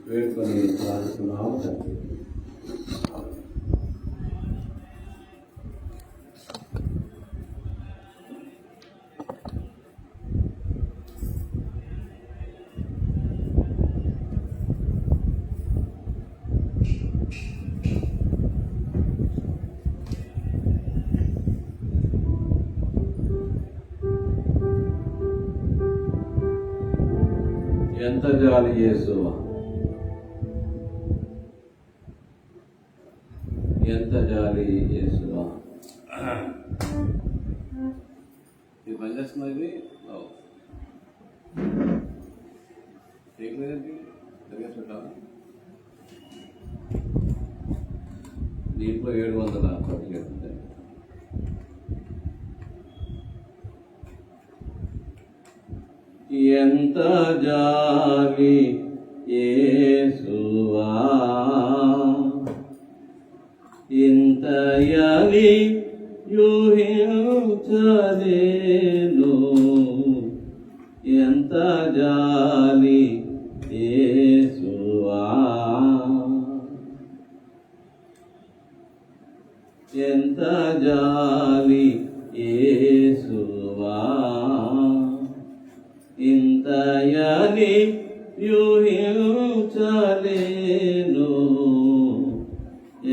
వేడుకొని ప్రార్థిస్తున్నాము తండ్రి. ఎంత జాలి యేసువా, ఎంత జాలి యేసువా. ఇది పనిచేస్తున్నది లేదండి, జరిగేస్తుంటాను. దీంట్లో 700 పట్టుకెళ్తుంది. ఎంత జాలి యేసువా, ఇంత యాలి యూహించలేను. ఎంత జాలి యేసువా, ఎంత జాలి యేసువా, ఇంత యాలి యూహించలేను.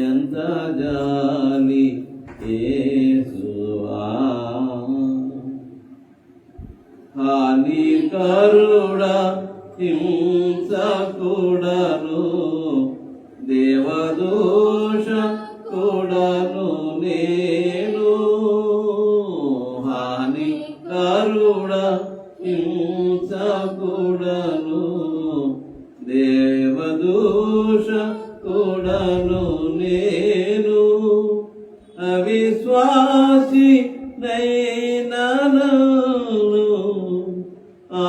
ఎంత జాలి యేసువా, హానికరుడా హింసకుడను, దేవదోష కూడను నేను. హానికరుడా హింసకుడను, దేవదోష కూడను నేను. అవిశ్వాసి నైనను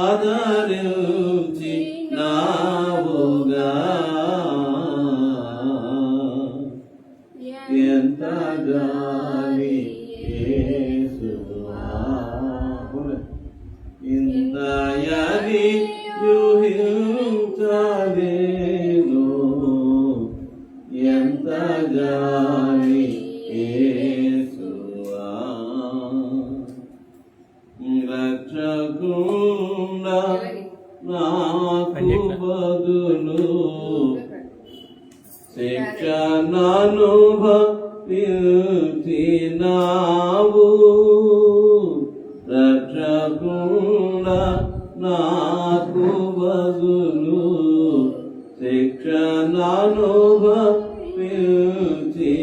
ఆదరించి నావుగా, ఎంత జాలి యేసువా, ఇంత యాలి యూహించలేను. ఎంత జాలి యేసువా, రక్షకుడా నాకు బదులు శిక్షణనుభవించినావు. రక్షకుడా నాకు బదులు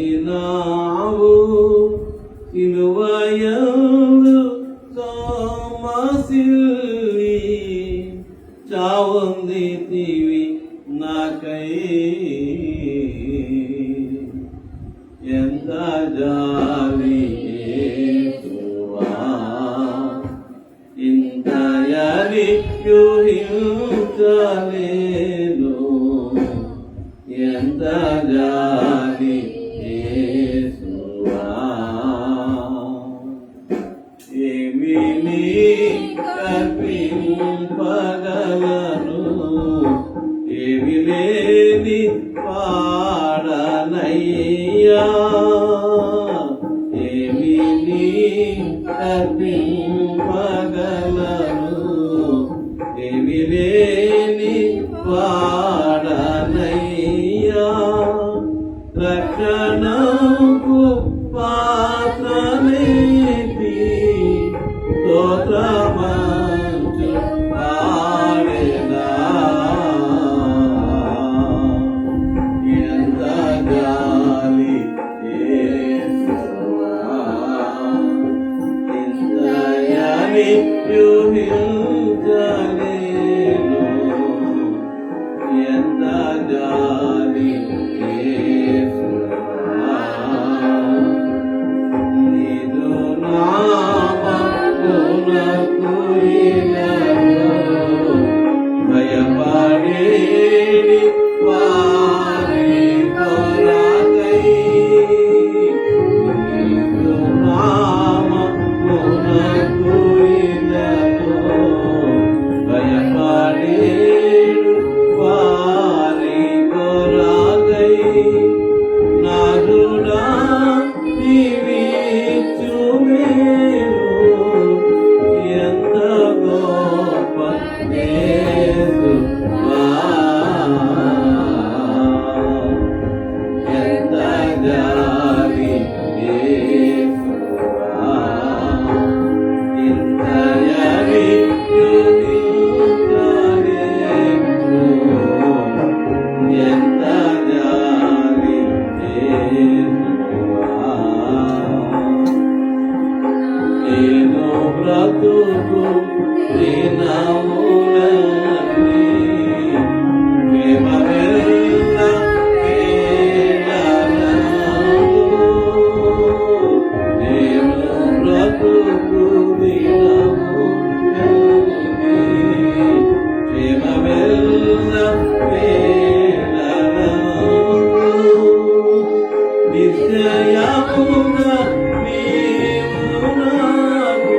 శిక్షణనుభవించినావు. సిలువయందు సోమశిల్లి చావొందితివి నాకై. ఎంత జాలి యేసువా, ఇంత యాలి యూహించలేను. ఎంత జాలి యేసువా, ఏమి నీ కర్పింపగలను, ఏమి లేని పాడనయ్యా. ఏమి నీ కర్పింపగలను, ఏమి లేని పాడనయ్యా. రక్షణకు పాత్రనేతి స్తోత్రమంచు పాడెదా. ఎంత జాలి యేసువా, ఇంత యాలి యూహించలేను. ఎల్ల వేళలో నిశ్చయముగా నీవు నాకు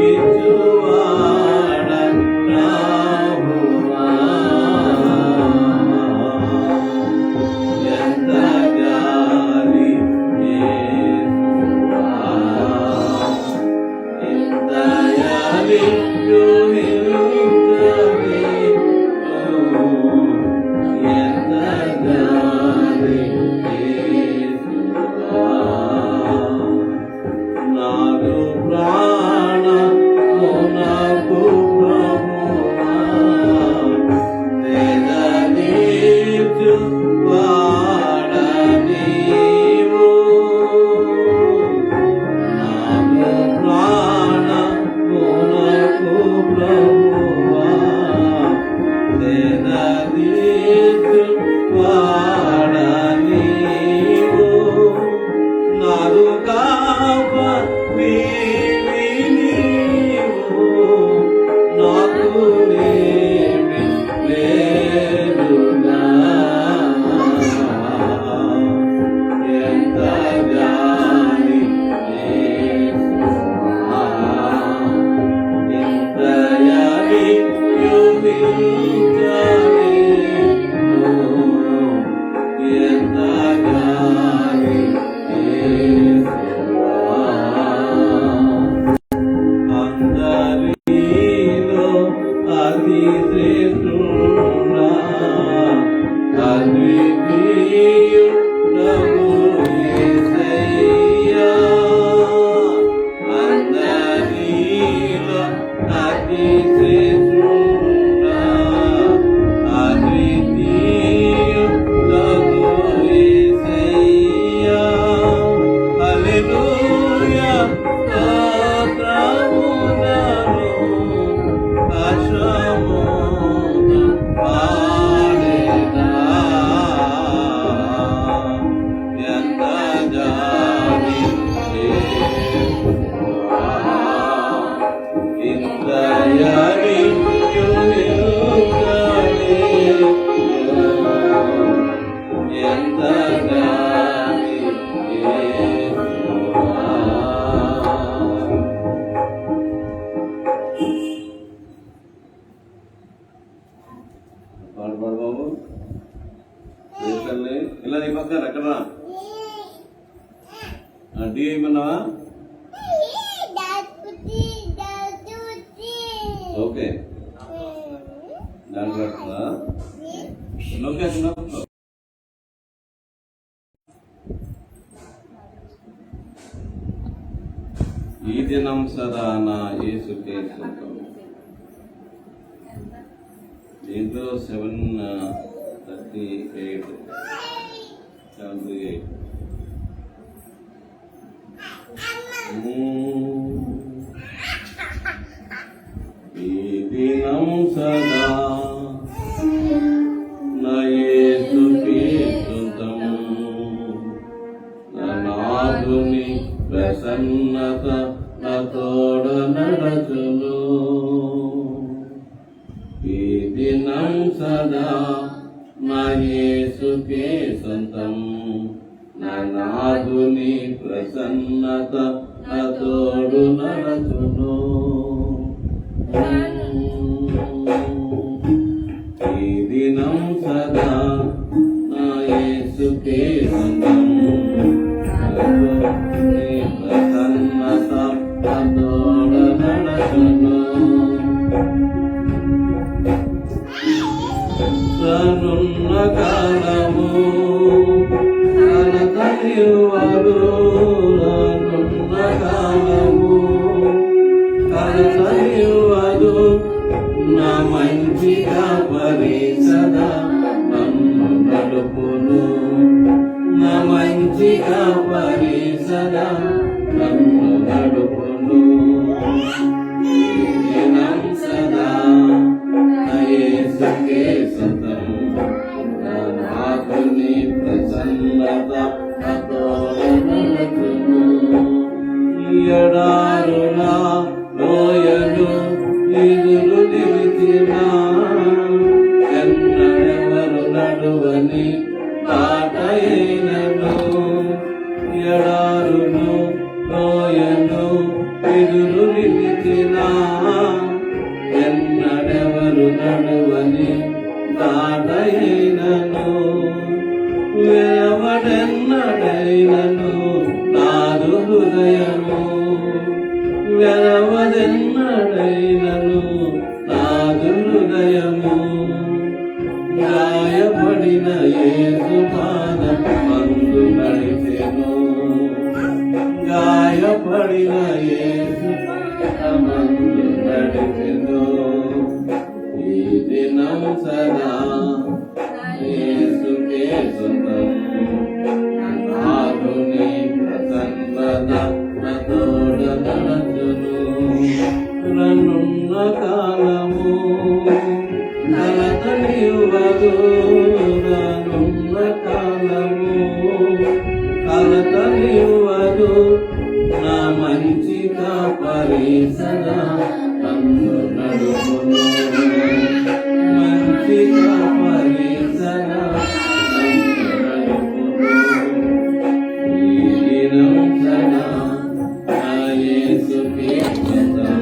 ఇచ్చువాడ ప్రభువా. ఎంత జాలి యేసువా, ఎంత జాలి చూపించవే, ఎంత జాలి యేసువా. నాదు ప్రాణమునకు ప్రభువా తెగదీర్చువాడ నీవు. నాదు ప్రాణమునకు ప్రభువా తెగదీర్చువాడ నీవు. నాదు కాపరివి నీవు, నాకు లేమి లేదుగా. ఎంత జాలి యేసువా, ఎంత జాలి చూపించవే, ఎంత జాలి యేసువా. అందరిలో అతి శ్రేష్ఠుడా, అద్వితీయుడవు యేసయ్యా. అందరిలో అతి శ్రేష్ఠుడా, అద్వితీయుడవు యేసయ్యా. హల్లెలూయా స్తోత్రములను హర్షముతో పాడెదా. ఎంత జాలి యేసువా, ఇంత జాలి చూపించవే, ఎంత జాలి యేసువా. పాడు పాడు బాబు, దేశాన్ని ఇలా నీ పక్కన ఎక్కడా డి ఏమన్నావా? ఓకే దాంట్లో లొకేషన్ ఈ దినం సదా నా యేసుకే సొంతం. దీంట్లో 7:38 7:38 ఈ దినం సదా నా యేసుకే సొంతం. నా నాథుని ప్రసన్నత నా తోడ నడచును. ఈ దినం సదా నా యేసుకే సొంతం. నా నాథుని ప్రసన్నత నా తోడు నడచును. ఈ దినం సదా నా యేసుకే సొంతం. ప్రసన్నత నా తోడు నడచును. రానున్న కాలము కనతనివ్వదు. రానున్న కాలము కనతనివ్వదు. నా మంచిగా పరిసదా నన్ను నడుపును. నా మంచిగా పరిసదా నన్ను నడుపును. ఈ దినం సదా నా యేసుకే సొంతం. నా నాథుని ప్రసన్నత నా తోడ నడచును. ఎడారుల లోయలు ఎదురు నిలిచిన ఎవరు నడువని దాటైనను వెరవడెన్నడైనను నాదు హృదయము వెరవదెన్నడైనను నాదు హృదయము గాయపడిన యేసు పాదం మందు నడిచెను గాయపడిన యేసు మందు నడిచెను ఈ దినం సదా యేసుకే సొంతం నాదుని ప్రసన్నత తోడ నడచును రన్నున్న కాలము కలతనివ్వదు రానున్న కాలము కలతనివ్వదు నా మంచి కాపరి సదా నన్ను నడుపును మంచి కాపరి సదా నన్ను నడుపును ఈ దినం సదా నా యేసుకే సొంతం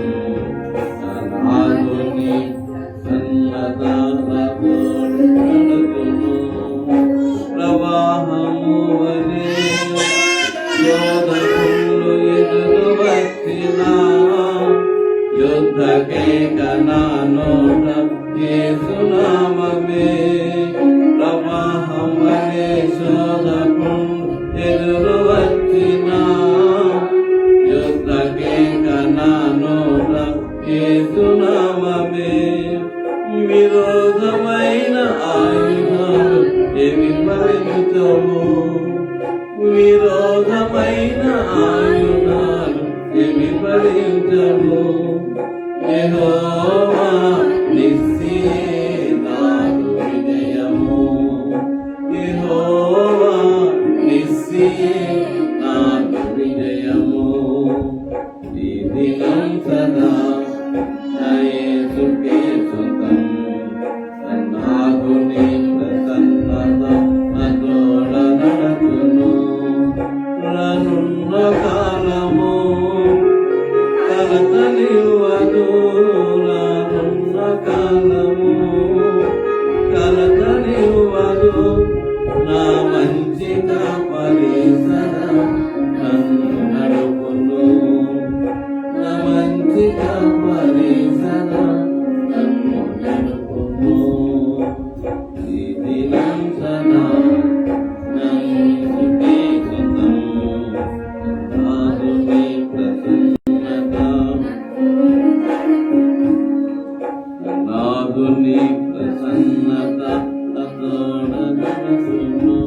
నాదుని ప్రవాహము వలె యోధకులు ఎదురు వచ్చినా యుద్ధకే కనానోట యేసునామమే ప్రవాహం వలె శోధకులు ఎదురు వచ్చినా యుద్ధకే కనానోట యేసునామమే విరోధమైన ఆయుధాలు ఏమి ఫలించవు విరోధమైన ఆయుధాలు ఏమి ఫలించవు యెహోవా నిస్సియే నాకు విజయము యెహోవా నిస్సియే నాకు విజయము ఈ దినం సదా యేసుకే సొంతం నాదుని ప్రసన్నత తోడ నడచును రానున్న కాలము కలతనివ్వదు రానున్న కాలము కలతనివ్వదు నా మంచి కాపరి సదా నన్ను నడుపును నా మంచి కాపరి సదా నన్ను నడుపును ఈ దినం సదా యేసుకే సొంతం నాదుని ప్రసన్నత నాదుని ప్రసన్నత తోడ నడచును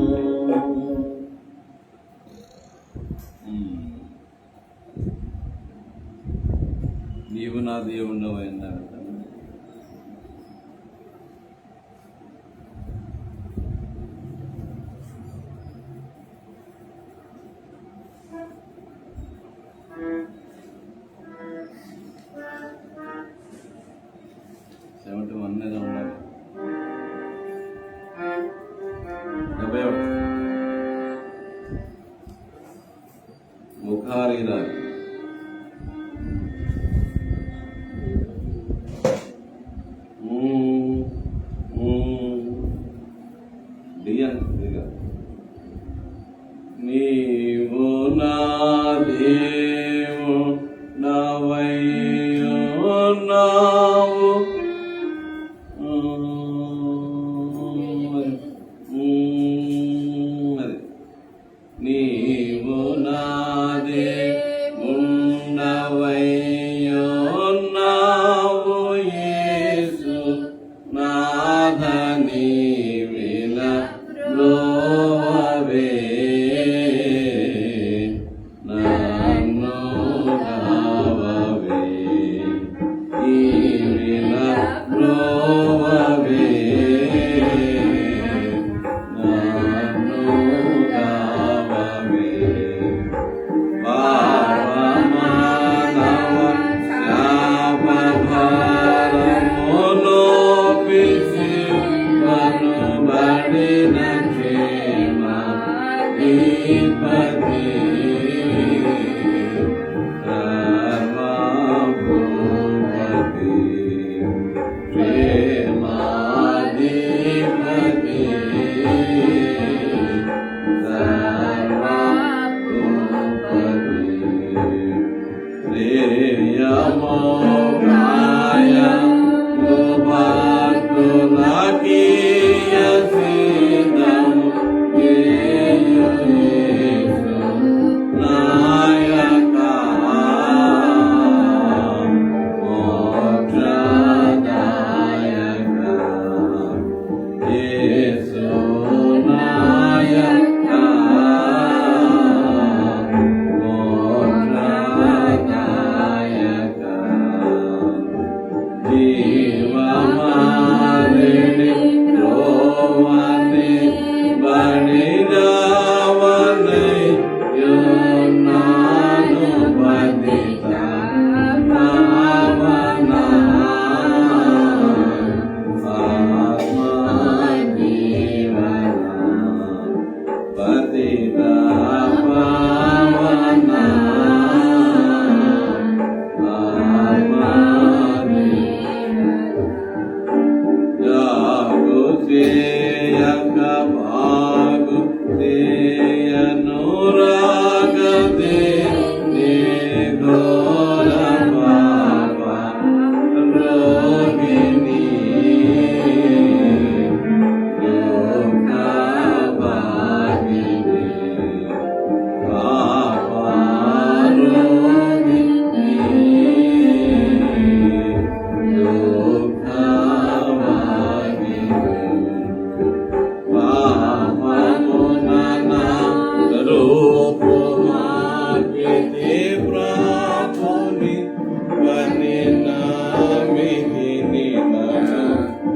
నీవు నా దేవుండవు అన్నారు అనేది ఉండాలి 71 ముఖారి రాగి నీవు నా దేవుడవైయున్నావు నీవు నా దేవుడవైయున్నావు యేసు నాథ నీవిల లోవవే నన్ను రావవే నీవిల లోవవే నన్ను రావవే పాపమానవ శాపభారమును పిసి చేయక బాగు చేయను రాగదే నీ ఘోర పాప రోగిణి దుఃఖ భాగిని పాప రోగిణి దుఃఖ భాగిని పాపమున రూపుమార్పితే ప్రాపుని వనినామిని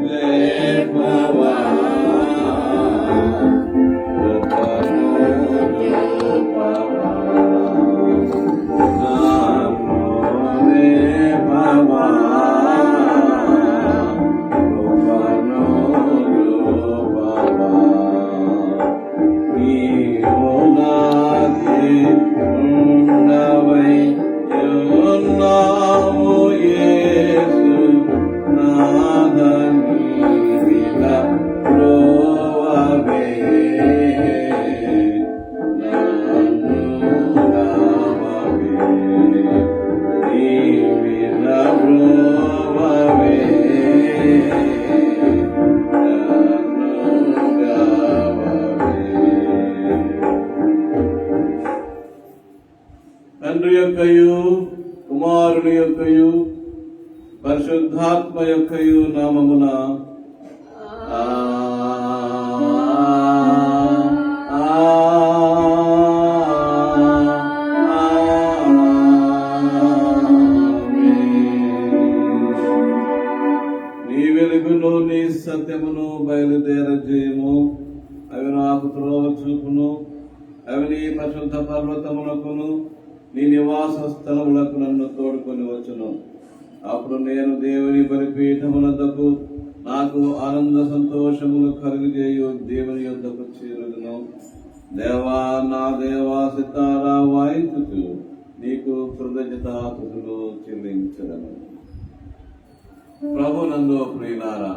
లేపవా తండ్రి యొక్కయు కుమారుని యొక్కయు పరిశుద్ధాత్మ యొక్కయు నామమున నీ వెలుగును నీ సత్యమును బయలుదేరజేయము. అవి నాకు త్రోవ చూపును. అవి నీ పరిశుద్ధ పర్వతములకును నీ నివాస స్థలములకు నన్ను తోడుకొని వచ్చును. అప్పుడు నేను దేవుని బలిపీఠమునద్దకు నాకు ఆనంద సంతోషములు కలుగజేయు దేవుని యొద్దకు చేరుదును. దేవా నా దేవా సితారా వాయించుచు నీకు కృతజ్ఞతాస్తుతులు చెల్లించదను. ప్రభు నందు ప్రియులారా,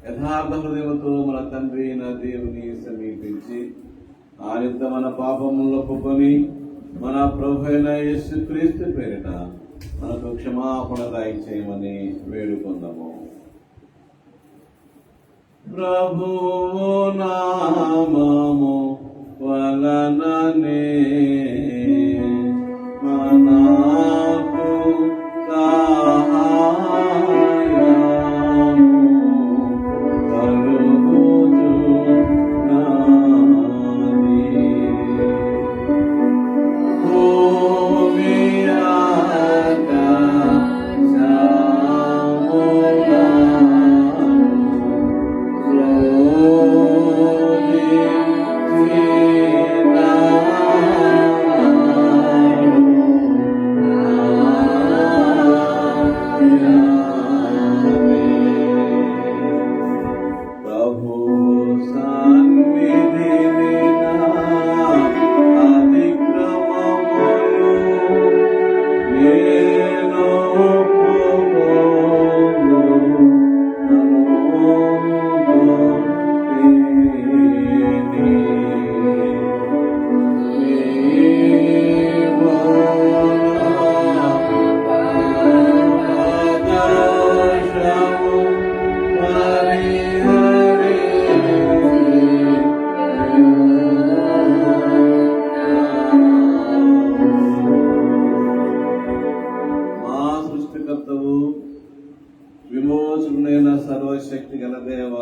యథార్థ హృదయముతో మన తండ్రి అయిన దేవుని సమీపించి ఆయన మన పాపములను ఒప్పుకొని మన ప్రభు అయిన యేసుక్రీస్తు పేరిట మనకు క్షమాపణ దయచేయమని వేడుకొందాము. ప్రభువు నామము వలననే మనకు సహాయము కలుగుచున్నది. భూమి విమోచకుడైన సర్వశక్తి గల దేవ,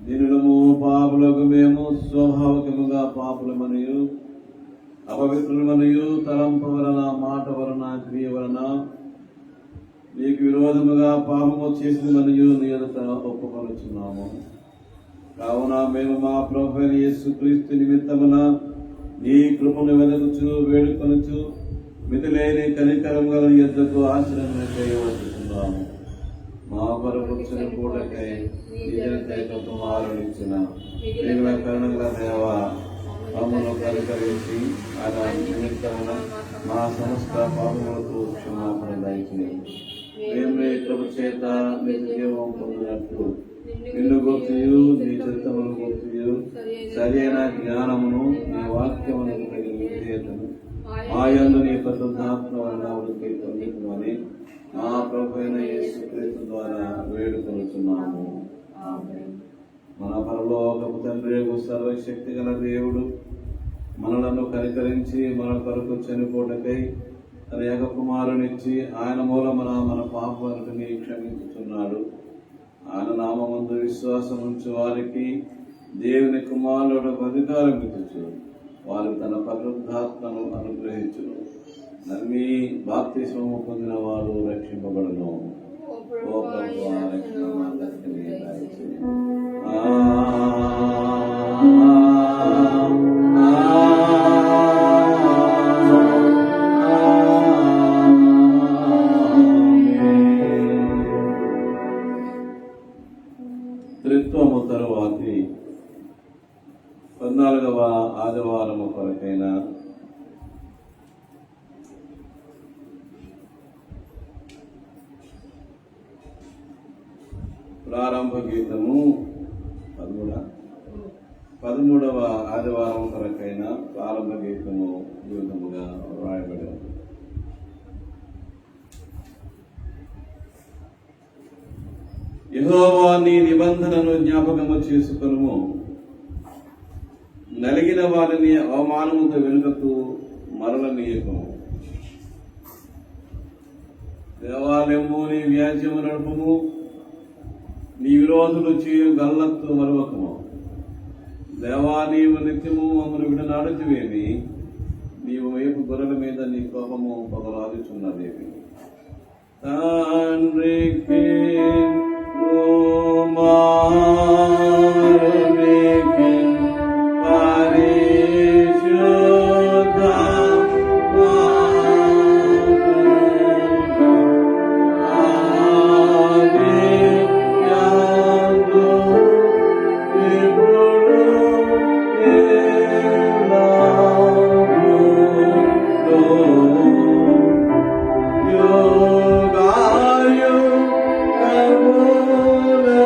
దీనులము పాపులకు మేము స్వాభావికముగా పాపులమనియు అపవిత్రులమనియు తలంపు వలన మాట వలన క్రియ వలన నీకు విరోధముగా పాపము చేసిందనియు నీ ఎదుట ఒప్పుకొనుచున్నాము. కావున మేము మా ప్రభువైన యేసుక్రీస్తు నిమిత్తమున నీ కృపను వెదకుచు వేడుకొనుచు మితిలేని కనికరం గల నీ యొద్దకు ఆశ్రయం చేయవచ్చున్నాము. మా కొరకు చనిపోటకై కుమారునిచ్చిన మిగిలిన కరుణగల దేవ, మమ్మను కనికరించి ఆయన నిమిత్తమున మా సమస్త పాపములకు క్షమాపణ దయచేయండి. మేము కృప చేత నిత్య జీవం పొందినట్లు నిన్ను గొప్ప పూర్తియు నీ చిత్తమును పూర్తియు సరైన జ్ఞానమును నీ వాక్యమునకు తగిన విధేయతను మాయందు నీ పరిశుద్ధాత్మ వలన వృద్ధి పొందుతున్నామని మా ప్రభువైన యేసుక్రీస్తు ద్వారా వేడుకొనుచున్నాము. మన పరలోకపు తండ్రి సర్వశక్తి గల దేవుడు మనలను కనికరించి మన కొరకు చనిపోటకై తన ఏక కుమారునిచ్చి ఆయన మూలమున మన పాపాలని క్షమించుతున్నాడు. ఆయన నామమందు విశ్వాసం ఉంచు వారికి దేవుని కుమారుడు అధికారం ఇచ్చు వారు తన పరిశుద్ధాత్మను అనుగ్రహించును. నమ్మి బాప్తిస్మము పొందిన వారు రక్షింపబడును. ఓ ప్రభువా రక్షణ మార్గదర్శిని దయచేయి. త్రిత్వము తరువాతి 14వ ఆదివారము కొరకైన ప్రారంభ గీతము 13వ ఆదివారం కొరకైన ప్రారంభ గీతము ఈ విధముగా వ్రాయబడి ఉంది. యెహోవా నీ నిబంధనను జ్ఞాపకము చేసుకొనుము, నలిగిన వారిని అవమానముతో వెనుకకు మరలనీయకము. దేవాలయము నీ వ్యాజ్యము నడుపుము, నీ విరోధులు చేయు గల్లత్తు మరువకము. దేవా నీవు నిత్యము మమ్మల్ని విడనాడుచువేమి, నీవు వైపు గొర్రెల మీద నీ కోపము పగలాదుచున్నదేమి. తండ్రికి కుమారునికి Yogayu Kamula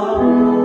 Oh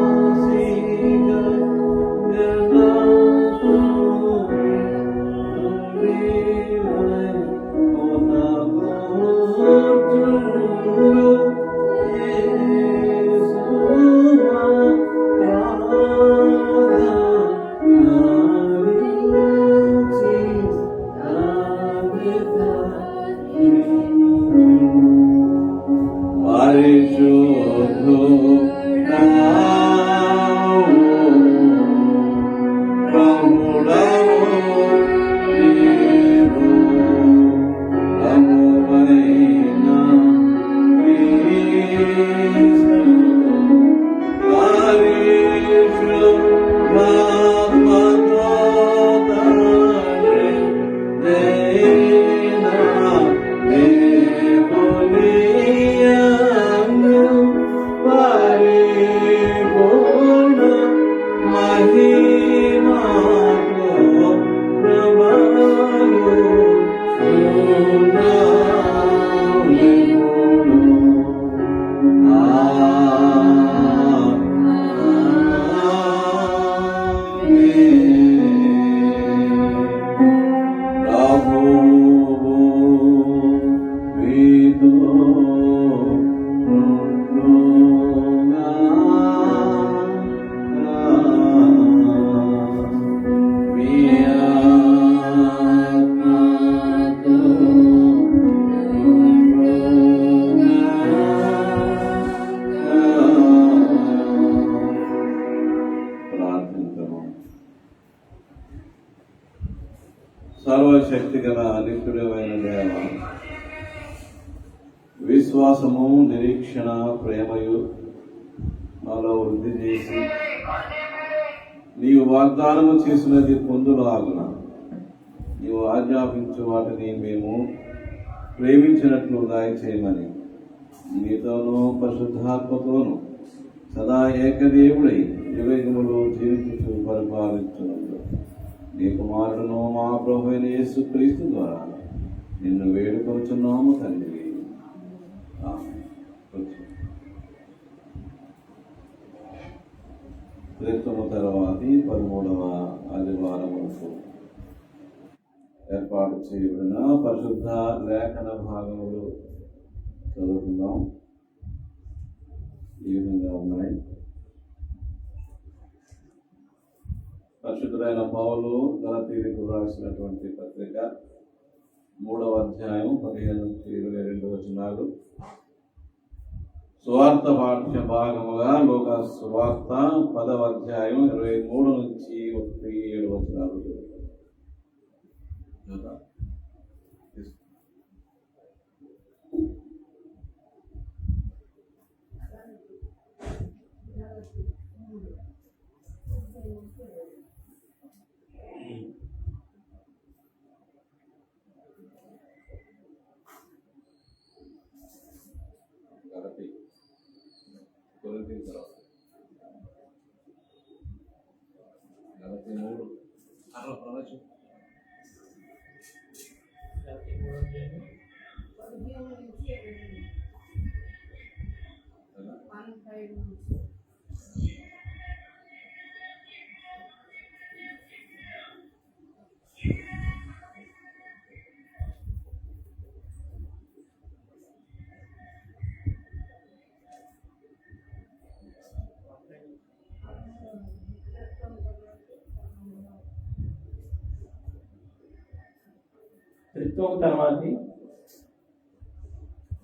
సర్వశక్తి గల నిత్యుడమైన దేవ, విశ్వాసము, నిరీక్షణ, ప్రేమయు మాలో వృద్ధి చేసి నీవు వాగ్దానము చేసినది పొందులాగున నీవు ఆజ్ఞాపించు వాటిని మేము ప్రేమించినట్లు దయచేయమని నీతోనూ పరిశుద్ధాత్మతోనూ సదా ఏకదేవుడై యుగములు జీవించు పరిపాలించున్నట్లు నీ కుమారుడును మా ప్రభువైన యేసుక్రీస్తు ద్వారా నిన్ను వేడుకొనుచున్నాము తండ్రి. క్రీస్తుము తర్వాతి 13వ ఆదివారం వరకు ఏర్పాటు చేయబడిన పరిశుద్ధ లేఖన భాగములు చదువుకుందాం. ఈ విధంగా ఉన్నాయి. పరిశుద్ధులైన పౌలు గలతీయులకు రాసినటువంటి పత్రిక 3వ అధ్యాయం 15-22 వచనాలు. సువార్త పాఠ్య భాగముగా లోకా సువార్త 10వ అధ్యాయం 23-17 వచనాలు. క్రిస్తం తర్వాతి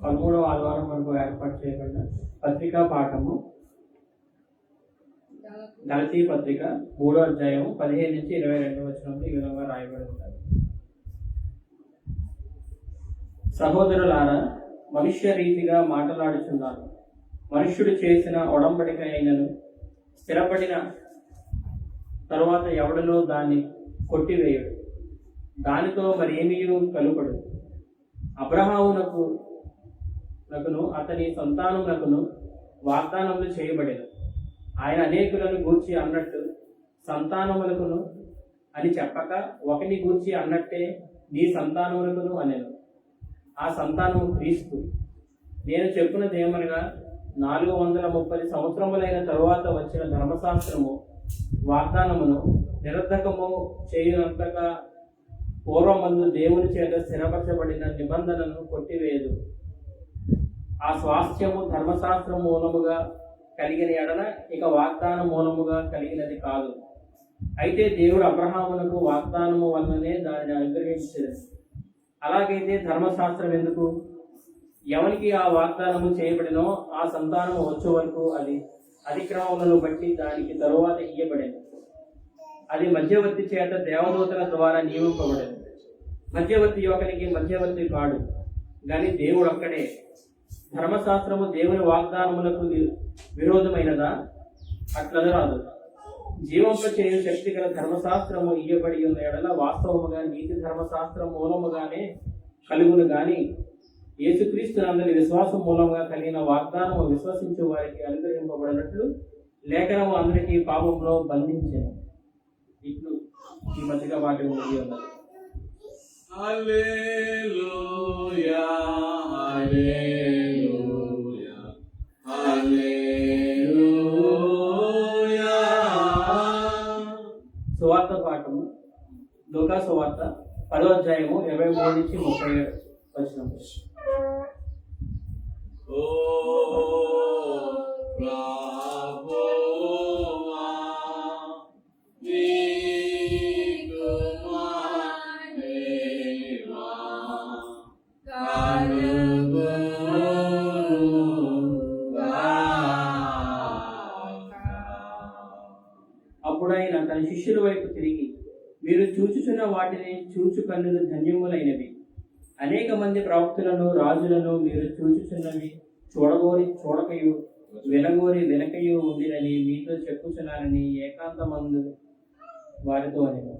13వ ఆదివారం వరకు ఏర్పాటు చేయబడిన పత్రికా పాఠము గలతీ పత్రిక 3వ అధ్యాయం 15-22 వచనంలో ఈ విధంగా రాయబడి ఉంటాయి. సహోదరులారా, మనుష్య రీతిగా మాట్లాడుచున్నాను. మనుష్యుడు చేసిన ఒడంబడిక అయినను స్థిరపడిన తరువాత ఎవడనో దాన్ని కొట్టివేయడు, దానితో మరేమీ కలుపడు. అబ్రహామునకును అతని సంతానమునకును వాగ్దానములు చేయబడెను. ఆయన అనేకులను గూర్చి అన్నట్టు సంతానములకును అని చెప్పక ఒకని గూర్చి అన్నట్టే నీ సంతానములకును అనెను. ఆ సంతానము క్రీస్తు. నేను చెప్పునదేమనగా 430 సంవత్సరములైన తరువాత వచ్చిన ధర్మశాస్త్రము వాగ్దానమును నిరర్ధకము చేయనంతగా పూర్వమందు దేవుని చేత స్థిరపరచబడిన నిబంధనను కొట్టివేయదు. ఆ స్వాస్థ్యము ధర్మశాస్త్రం మూలముగా కలిగిన ఎడల ఇక వాగ్దాన మూలముగా కలిగినది కాదు. అయితే దేవుడు అబ్రహామునకు వాగ్దానము వలననే దానిని అనుగ్రహించాడు. అలాగైతే ధర్మశాస్త్రం ఎందుకు? ఎవరికి ఆ వాగ్దానము చేయబడినో ఆ సంతానము వచ్చే వరకు అది అతిక్రమములను బట్టి దానికి తరువాత ఇయ్యబడింది. అది మధ్యవర్తి చేత దేవదూతల ద్వారా నియమింపబడింది. మధ్యవర్తి ఒకరికి మధ్యవర్తి కాడు, కానీ దేవుడు ఒక్కడే. ధర్మశాస్త్రము దేవుని వాగ్దానములకు విరోధమైనదా? అట్లనరాదు. జీవంప చేయు శక్తి గల ధర్మశాస్త్రము ఇయ్యబడి ఉన్న ఎడల వాస్తవముగా నీతి ధర్మశాస్త్రం మూలముగానే కలుగును, గాని యేసుక్రీస్తు నందలి విశ్వాసం మూలంగా కలిగిన వాగ్దానము విశ్వసించే వారికి అనుగ్రహింపబడినట్లు లేఖనము అందరికీ పాపంలో బంధించెను. ఇట్లు ఈ మధ్యగా వాటి ఉన్నది ఉన్నది. హల్లెలూయా, హల్లెలూయా, హల్లెలూయా. సువార్త పాఠము లూకా సువార్త 10వ అధ్యాయము 23-30 వచనము. ఓ ప్రభువా, నీకు మహిమ అప్పుడు ఆయన తన శిష్యుల వైపు తిరిగి మీరు చూచుచున్న వాటిని చూచు కన్నులు ధన్యములైనవి. అనేక మంది ప్రవక్తలను రాజులను మీరు చూచుచున్నవి చూడకయు వినగోరి వెనకయు ఉండినని మీతో చెప్పుచున్నానని ఏకాంతమందు వారితో అనేను.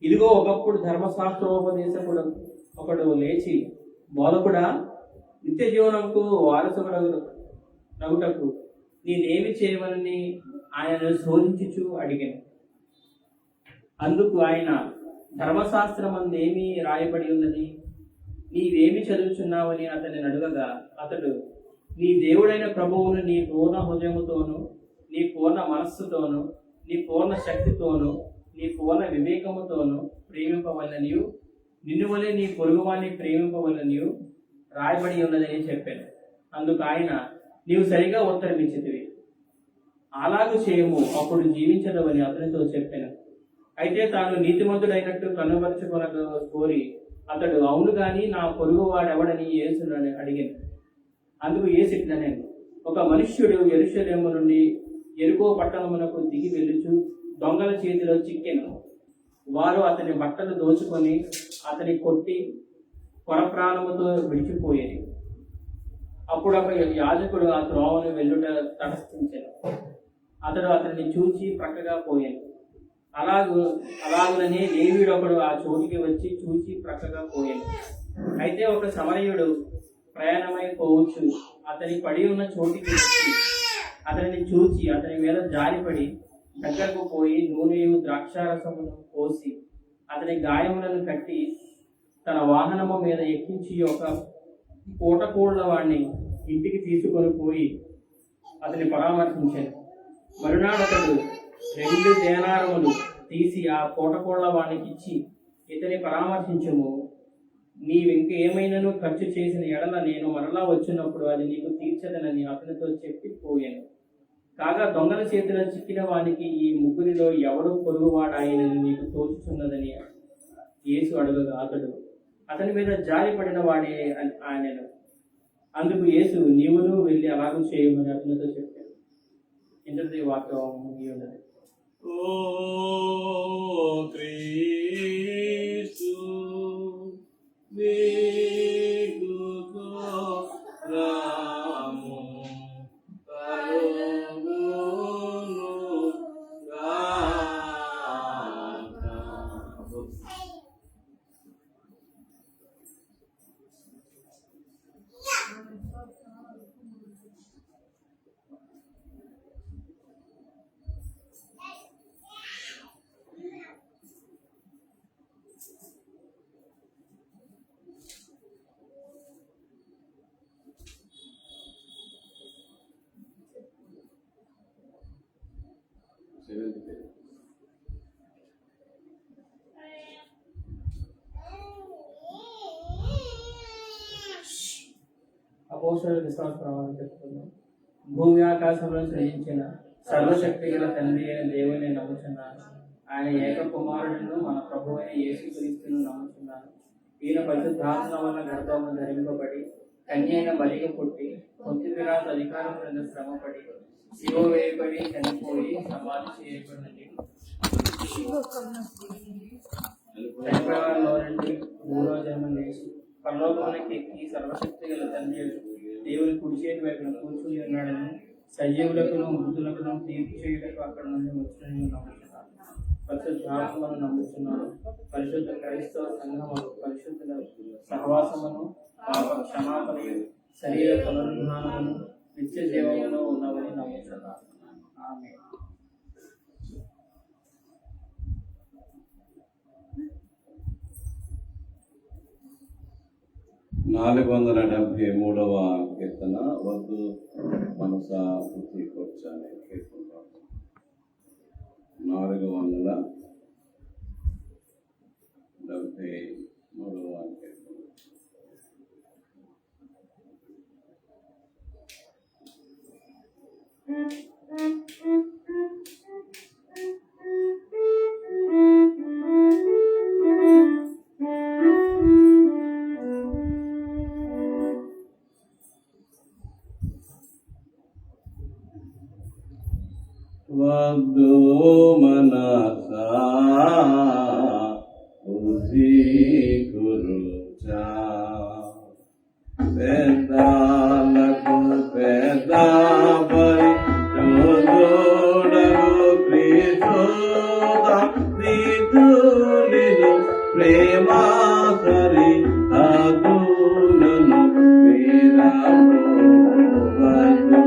ఇదిగో ఒకప్పుడు ధర్మశాస్త్రోపదేశకుడు ఒకడు లేచి, బోధకుడా, నిత్య జీవనకు వారసుడగుటకు నేనేమి చేయవలని ఆయనను శోధించుచు అడిగాను. అందుకు ఆయన, ధర్మశాస్త్రమందు ఏమి రాయబడి ఉన్నది, నీవేమి చదువుచున్నావని అతన్ని అడగగా, అతడు, నీ దేవుడైన ప్రభువును నీ పూర్ణ హృదయముతోను, నీ పూర్ణ మనస్సుతోను, నీ పూర్ణ శక్తితోను, నీ పూర్ణ వివేకముతోను ప్రేమింపవలనియు, నిన్ను వలె నీ పొరుగువాన్ని ప్రేమింపవలనియు రాయబడి ఉన్నదని చెప్పాను. అందుకు ఆయన, నీవు సరిగా ఉత్తరం ఇచ్చితివి, అలాగూ చేయము, అప్పుడు జీవించదవని అతనితో చెప్పాను. అయితే తాను నీతిమంతుడైనట్టు కనుపరుచుకొనక కోరి అతడు, అవును గాని నా పొరుగు వాడెవడని యేసును అడిగాను. అందుకు యేసు ఇట్లనెను, ఒక మనుష్యుడు యెరూషలేము నుండి యెరికో పట్టణమునకు దిగి వెళ్ళుచు దొంగల చేతిలో చిక్కెను. వారు అతని బట్టలు దోచుకొని అతని కొట్టి కొరప్రాణముతో విడిచిపోయేది. అప్పుడు ఒక యాజకుడు ఆ త్రోవను వెళ్ళుట తటస్థించెను. అతడు అతన్ని చూచి ప్రక్కగా పోయాను. అలాగుననే లేవీయుడు ఒకడు ఆ చోటికి వచ్చి చూచి ప్రక్కగా పోయాను. అయితే ఒక సమరయుడు ప్రయాణమై పోవచ్చు అతని పడి ఉన్న చోటికి వచ్చి అతనిని చూచి అతని మీద జారిపడి దగ్గరకు పోయి నూనెయు ద్రాక్షారసమును పోసి అతని గాయములను కట్టి తన వాహనము మీద ఎక్కించి ఒక పూటకూళ్ళ వాడిని ఇంటికి తీసుకొని పోయి అతని పరామర్శించాను. మరునాడు అతడు 2 దేనారములు తీసి ఆ పూటకూళ్ళ వానికి ఇచ్చి, ఇతని పరామర్శించము, నీవింకేమైనాను ఖర్చు చేసిన ఎడల నేను మరలా వచ్చినప్పుడు అది నీకు తీర్చదనని అతనితో చెప్పి పోయాను. కాగా దొంగల చేతిలో చిక్కిన వానికి ఈ ముగ్గురిలో ఎవడు పొరుగువాడాయనని నీకు తోచుచున్నదని యేసు అడుగగా, అతడు, అతని మీద జారి పడిన వాడే ఆయనను. అందుకు యేసు, నీవును వెళ్ళి అలాగూ చేయమని అతనితో చెప్పాను. ఇంతటి వాక్యం ముగి ఉన్నది. ఓ క్రీస్తు నీకు రాము కలుగును గాక. అపోస్తలుల విశ్వాస ప్రమాణం చెప్పుకుందాం. భూమి ఆకాశంలో సృజించిన సర్వశక్తి గల తండ్రి అయిన దేవుని నమ్ముచున్నాను. ఆయన ఏక కుమారుడును మన ప్రభువు అయిన యేసుక్రీస్తును నమ్ముచున్నాను. ఈయన పరిశుద్ధాత్మ వల్ల గర్భము ధరింపబడి కన్య అయిన మరియకు పుట్టి పొంతి పిలాతు అధికారం క్రింద శ్రమపడి శిలువ వేయబడి చనిపోయి సమాధి చేయబడినది. చనిపోయిన నుండి 3వ దినమున లేచి పరలోకమునకు ఎక్కి సర్వశక్తి గల తండ్రి దేవుని కుడి చేతి వైపున కూర్చుని ఉన్నాడని, సజీవులకును మృతులకును తీర్పు చేయుటకు అక్కడ నుండి వచ్చినని నమ్ముతున్నాను. పరిశుద్ధాత్మను నమ్ముతున్నాను. పరిశుద్ధ క్రైస్తవ సంఘమును, పరిశుద్ధుల సహవాసమును, పాప క్షమాపణయు, శరీర పునరుద్ధానమును, నిత్య జీవమును ఉన్నవని నమ్ముతున్నాను. ఆమేన్. నాలుగొందల 73వ కీర్తన. వద్దు మనసా బుద్ధి కూర్చొని కీర్తన 473వ కీర్తన. వద్దు మనసా ఉసి గురుచా పెదాలకు పెదాపరి జోడగు క్రీస్తుత నీతునిదు ప్రేమ సరి అదులను వీరము వద్దు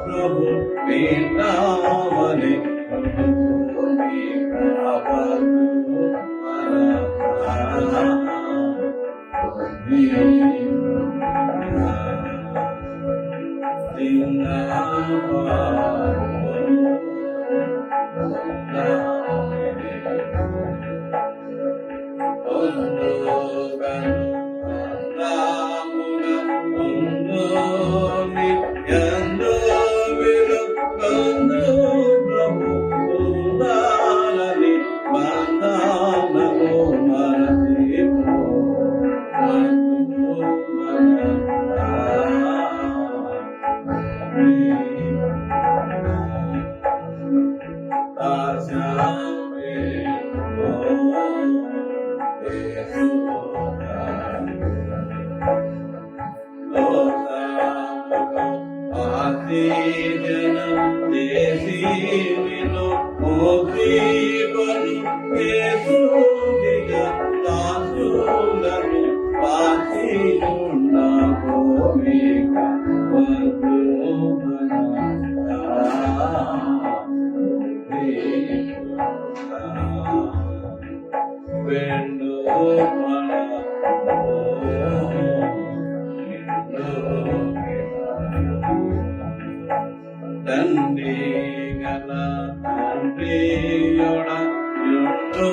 ప్రభు పీఠావని తండ్రి గల తండ్రియోడ యుండు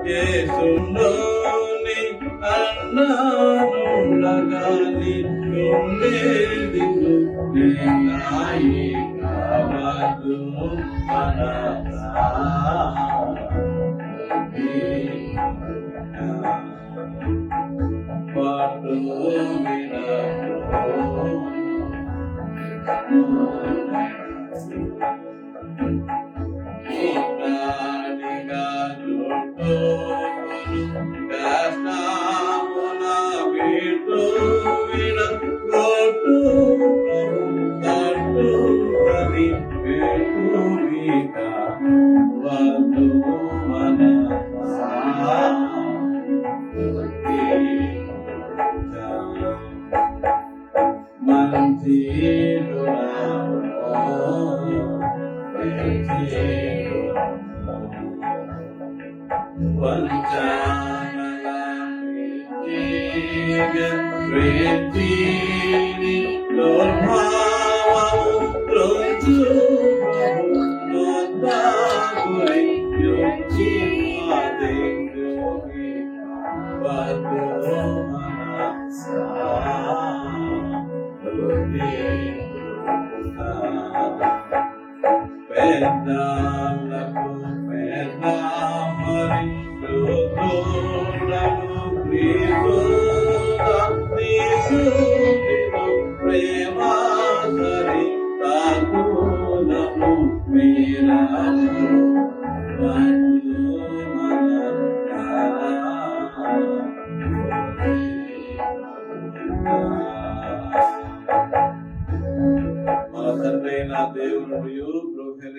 యేసుండోని అన్నానుండగాని ఉండేది నాయి కావదు పాటు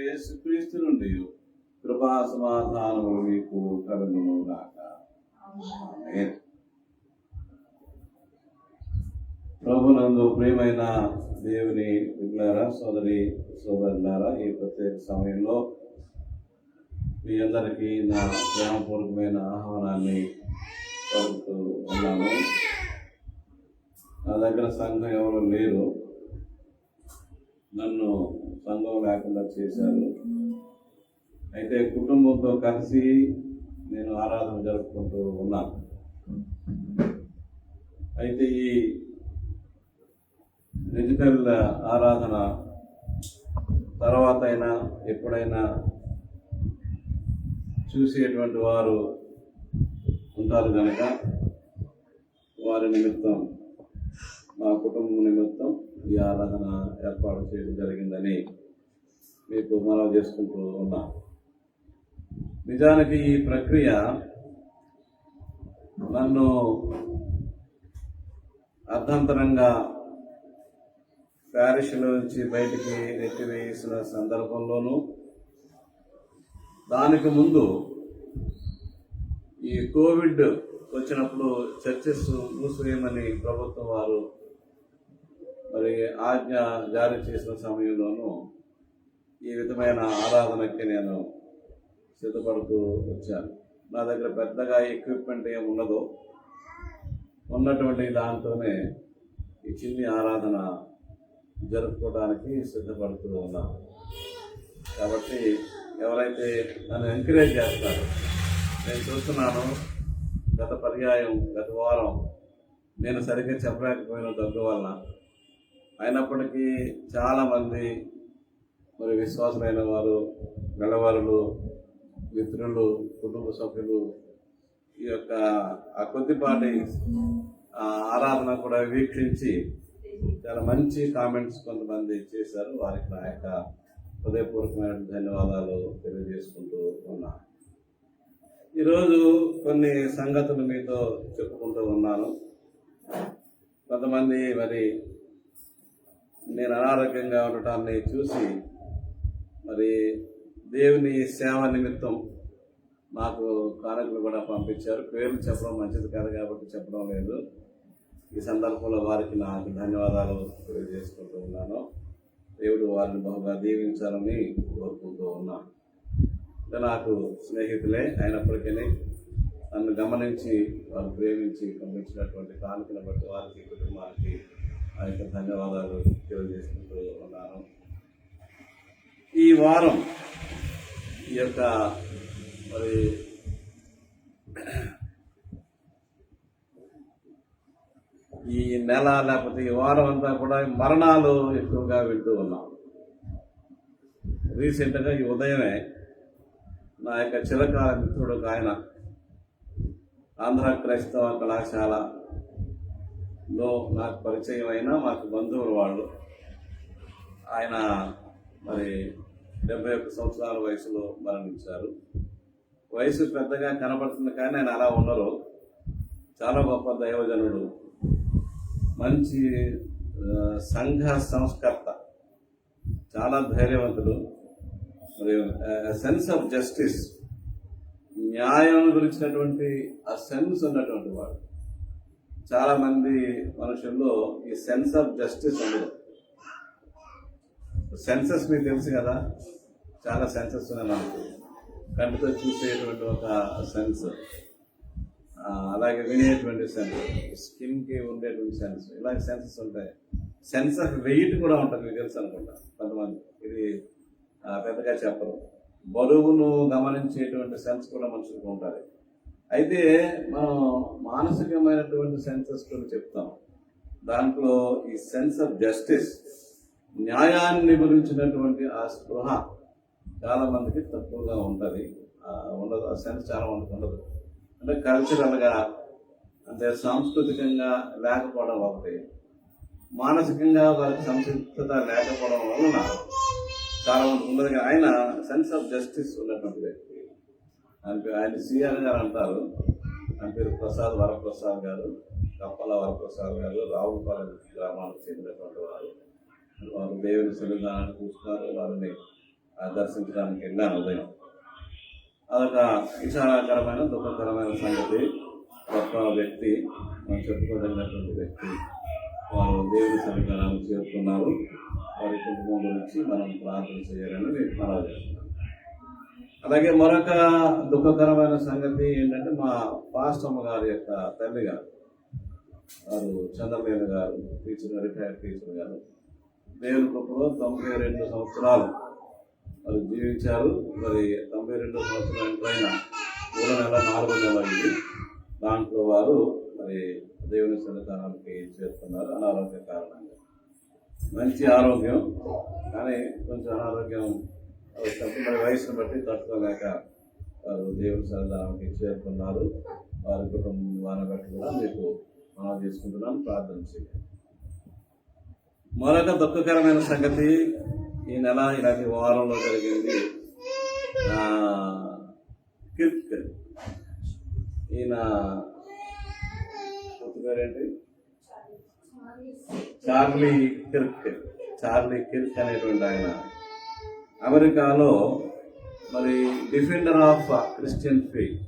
యేసుక్రీస్తు నుండి కృపా సమాధానము మీకు కలుగును గాక. ప్రభునందు ప్రియమైన దేవుని బిడ్డలారా, సోదరులారా, ఈ ప్రత్యేక సమయంలో మీ అందరికీ నా ప్రేమపూర్వకమైన ఆహ్వానాన్ని పలుకుతూ ఉన్నాను. నా దగ్గర సంఘం ఎవరు లేరు, నన్ను సంఘం లేకుండా చేశారు. అయితే కుటుంబంతో కలిసి నేను ఆరాధన జరుపుకుంటూ ఉన్నాను. అయితే ఈ డిజిటల్ ఆరాధన తర్వాత అయినా ఎప్పుడైనా చూసేటువంటి వారు ఉంటారు కనుక వారి నిమిత్తం, మా కుటుంబం నిమిత్తం ఈ ఆరాధన ఏర్పాటు చేయడం జరిగిందని మీకు మనవి చేసుకుంటూ ఉన్నా. నిజానికి ఈ ప్రక్రియ నన్ను అర్ధంతరంగా ప్యారిష్లో నుంచి బయటికి నెట్టివేసిన సందర్భంలోనూ, దానికి ముందు ఈ కోవిడ్ వచ్చినప్పుడు చర్చెస్ మూసివేయమని ప్రభుత్వం వారు మరి ఆజ్ఞ జారీ చేసిన సమయంలోనూ ఈ విధమైన ఆరాధనకి నేను సిద్ధపడుతూ వచ్చాను. నా దగ్గర పెద్దగా ఎక్విప్మెంట్ ఏమి ఉండదు, ఉన్నటువంటి దాంతోనే ఈ చిన్ని ఆరాధన జరుపుకోవడానికి సిద్ధపడుతూ ఉన్నాను. కాబట్టి ఎవరైతే నన్ను ఎంకరేజ్ చేస్తారో, నేను చూస్తున్నాను గత వారం నేను సరిగ్గా చెప్పలేకపోయిన దగ్గు వలన, అయినప్పటికీ చాలామంది మరి విశ్వాసులైన వారు, గలవారులు, మిత్రులు, కుటుంబ సభ్యులు ఈ యొక్క ఆ కొద్దిపాటి ఆరాధన కూడా వీక్షించి చాలా మంచి కామెంట్స్ కొంతమంది చేశారు. వారికి నా యొక్క హృదయపూర్వకమైన ధన్యవాదాలు తెలియజేసుకుంటూ ఉన్నాను. ఈరోజు కొన్ని సంగతులు మీతో చెప్పుకుంటూ ఉన్నాను. కొంతమంది మరి నేను అనారోగ్యంగా ఉండటాన్ని చూసి మరి దేవుని సేవ నిమిత్తం నాకు కానుకలు కూడా పంపించారు. పేర్లు చెప్పడం మంచిది కాదు కాబట్టి చెప్పడం లేదు. ఈ సందర్భంలో వారికి నాకు ధన్యవాదాలు తెలియజేసుకుంటూ ఉన్నాను. దేవుడు వారిని బహుగా దీవించాలని కోరుకుంటూ ఉన్నాను. నాకు స్నేహితులే అయినప్పటికీ నన్ను గమనించి వారు ప్రేమించి పంపించినటువంటి కానుకలను బట్టి వారికి, కుటుంబానికి ఆ యొక్క ధన్యవాదాలు తెలియజేసుకుంటూ ఉన్నాను. ఈ వారం ఈ యొక్క మరి ఈ నెల లేకపోతే ఈ వారం అంతా కూడా మరణాలు ఎక్కువగా వింటూ ఉన్నాం. రీసెంట్గా ఈ ఉదయమే నా యొక్క చిరకాల మిత్రుడు ఆయన ఆంధ్ర క్రైస్తవ కళాశాలలో నాకు పరిచయం అయిన మాకు బంధువులు వాళ్ళు, ఆయన మరి 71 సంవత్సరాల వయసులో మరణించారు. వయసు పెద్దగా కనపడుతుంది కానీ ఆయన అలా ఉండరు. చాలా గొప్ప దైవజనుడు, మంచి సంఘ సంస్కర్త, చాలా ధైర్యవంతుడు, మరియు సెన్స్ ఆఫ్ జస్టిస్, న్యాయం గురించినటువంటి ఆ సెన్స్ ఉన్నటువంటి వాడు. చాలామంది మనుషుల్లో ఈ సెన్స్ ఆఫ్ జస్టిస్ ఉండదు. సెన్సెస్ మీకు తెలుసు కదా, చాలా సెన్సెస్ ఉన్నాయి మనకు. కంటితో చూసేటువంటి ఒక సెన్స్, అలాగే వినేటువంటి సెన్స్, స్కిన్కి ఉండేటువంటి సెన్స్, ఇలాంటి సెన్సెస్ ఉంటాయి. సెన్స్ ఆఫ్ వెయిట్ కూడా ఉంటుంది, మీకు తెలుసు అనుకుంటా కొంతమంది. ఇది పెద్దగా చెప్పరు. బరువును గమనించేటువంటి సెన్స్ కూడా మనుషులకు ఉంటుంది. అయితే మనం మానసికమైనటువంటి సెన్సెస్ కూడా చెప్తాం. దాంట్లో ఈ సెన్స్ ఆఫ్ జస్టిస్, న్యాయాన్ని గురించినటువంటి ఆ స్పృహ చాలా మందికి తక్కువగా ఉంటుంది, ఉండదు. ఆ సెన్స్ చాలా మందికి ఉండదు. అంటే కల్చరల్గా, అంటే సాంస్కృతికంగా లేకపోవడం ఒకటి, మానసికంగా వారికి సంసిద్ధత లేకపోవడం వలన చాలా మందికి ఉండదు. ఆయన సెన్స్ ఆఫ్ జస్టిస్ ఉన్నటువంటి వ్యక్తి. ఆయన సిఆర్ గారు అంటారు. ఆయన పేరు ప్రసాద్, వరప్రసాద్ గారు, కప్పల వరప్రసాద్ గారు, రావులపాలెం గ్రామానికి చెందినటువంటి వారు. వారు దేవుని సన్నిధానాన్ని చూస్తున్నారు. వారిని దర్శించడానికి వెళ్ళాను ఉదయం. అదొక విచారకరమైన, దుఃఖకరమైన సంగతి. గొప్ప వ్యక్తి, మనం చెప్పుకోదగినటువంటి వ్యక్తి. వారు దేవుని సన్నిధానాన్ని చేరుకున్నారు. వారి కుటుంబం గురించి మనం ప్రార్థన చేయాలని నేను మనవి చేస్తున్నాను. అలాగే మరొక దుఃఖకరమైన సంగతి ఏంటంటే, మా పాస్టమ్మ గారి యొక్క తల్లి గారు, వారు చంద్రలేని గారు, టీచర్, రిటైర్డ్ టీచర్ గారు. దేవుని కృపలో 92 సంవత్సరాలు మరి జీవించారు. మరి 92 సంవత్సరాలు ఎంతైనా 3 నెల 4 నెలలు అయింది. దాంట్లో వారు మరి దేవుని సన్నిధానానికి చేరుతున్నారు అనారోగ్య కారణంగా. మంచి ఆరోగ్యం, కానీ కొంచెం అనారోగ్యం మరి వయసును బట్టి తట్టుకోలేక వారు దేవుని సన్నిధానానికి చేరుకున్నారు. వారి కుటుంబాన్ని బట్టి కూడా మీకు మనం చేసుకుంటున్నాం, ప్రార్థన చేయండి. మరొక దుఃఖకరమైన సంగతి ఈ నెల ఇలాంటి వారంలో జరిగింది. కిర్క్, ఈయన పేరేంటి, చార్లీ కిర్క్ అనేటువంటి ఆయన అమెరికాలో మరి డిఫెండర్ ఆఫ్ క్రిస్టియన్ ఫెయిత్,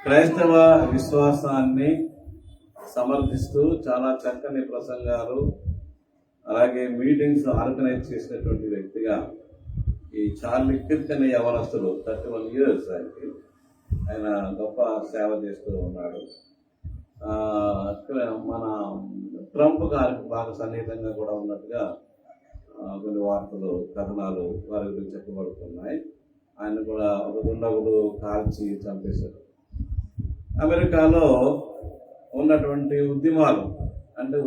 క్రైస్తవ విశ్వాసాన్ని సమర్థిస్తూ చాలా చక్కని ప్రసంగాలు అలాగే మీటింగ్స్ ఆర్గనైజ్ చేసినటువంటి వ్యక్తిగా ఈ చార్లీ కిర్క్ అనే యవనస్తుడు 31 years ఆయన గొప్ప సేవ చేస్తూ ఉన్నాడు. మన ట్రంప్ గారికి బాగా సన్నిహితంగా కూడా ఉన్నట్టుగా కొన్ని వార్తలు కథనాలు వారి గురించి చెప్పబడుతున్నాయి. ఆయన కూడా ఒక దుండగుడు కాల్చి చంపేశారు. అమెరికాలో ఉన్నటువంటి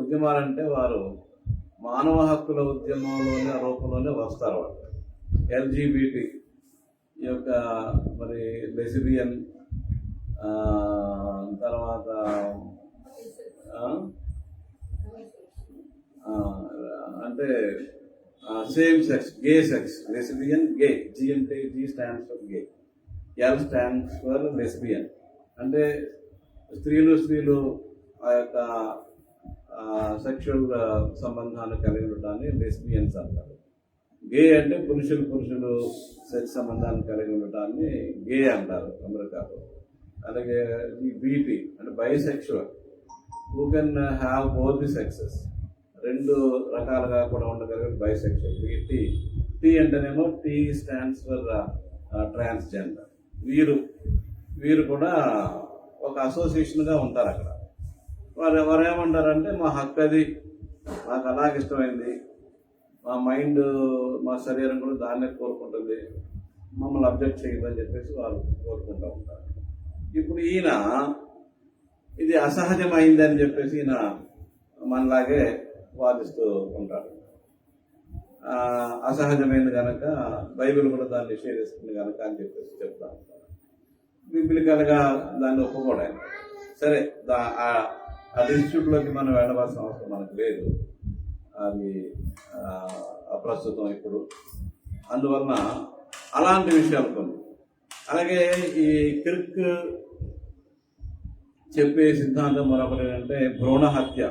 ఉద్యమాలంటే వారు మానవ హక్కుల ఉద్యమంలోనే రూపంలోనే వస్తారు. వాళ్ళు ఎల్జీబీటీ ఈ యొక్క మరి లెస్బియన్, తర్వాత అంటే same sex, gay sex, lesbian, gay, G అంటే G stands for gay, L stands for lesbian, అంటే స్త్రీలు ఆ యొక్క సెక్షువల్ సంబంధాన్ని కలిగి ఉండటాన్ని లెస్బియన్స్ అంటారు. గే అంటే పురుషులు సెక్స్ సంబంధాన్ని కలిగి ఉండటాన్ని గే అంటారు అమెరికాలో. అలాగే ఈ బీటీ అంటే bisexual, who can have both the sexes, 2 రకాలుగా కూడా ఉండగలిగే బైసెక్షువల్. టీ అంటేనేమో టీ స్టాండ్స్ ఫర్ ట్రాన్స్జెండర్. వీరు కూడా ఒక అసోసియేషన్గా ఉంటారు అక్కడ. వారు ఏమంటారంటే మా హక్కు అది, మాకు అలాగే ఇష్టమైంది, మా మైండ్ మా శరీరం కూడా దాన్నే కోరుకుంటుంది, మమ్మల్ని అబ్జెక్ట్ చేయదని చెప్పేసి వాళ్ళు కోరుకుంటూ ఉంటారు. ఇప్పుడు ఈయన ఇది అసహజమైంది అని చెప్పేసి ఈయన మనలాగే వాదిస్తూ ఉంటాడు. అసహజమైంది కనుక బైబిల్ కూడా దాన్ని నిషేధిస్తుంది కనుక అని చెప్పేసి చెప్తా ఉంటారు. బిబ్లికల్గా దాన్ని ఒప్పుకోవడానికి సరే, ఆ డిస్ట్రిక్ట్లోకి మనం వెళ్ళవలసిన అవసరం మనకు లేదు, అది అప్రస్తుతం ఇప్పుడు. అందువలన అలాంటి విషయాలు కొన్ని. అలాగే ఈ కిర్క్ చెప్పే సిద్ధాంతం మరొకటి ఏంటంటే భ్రూణ హత్య,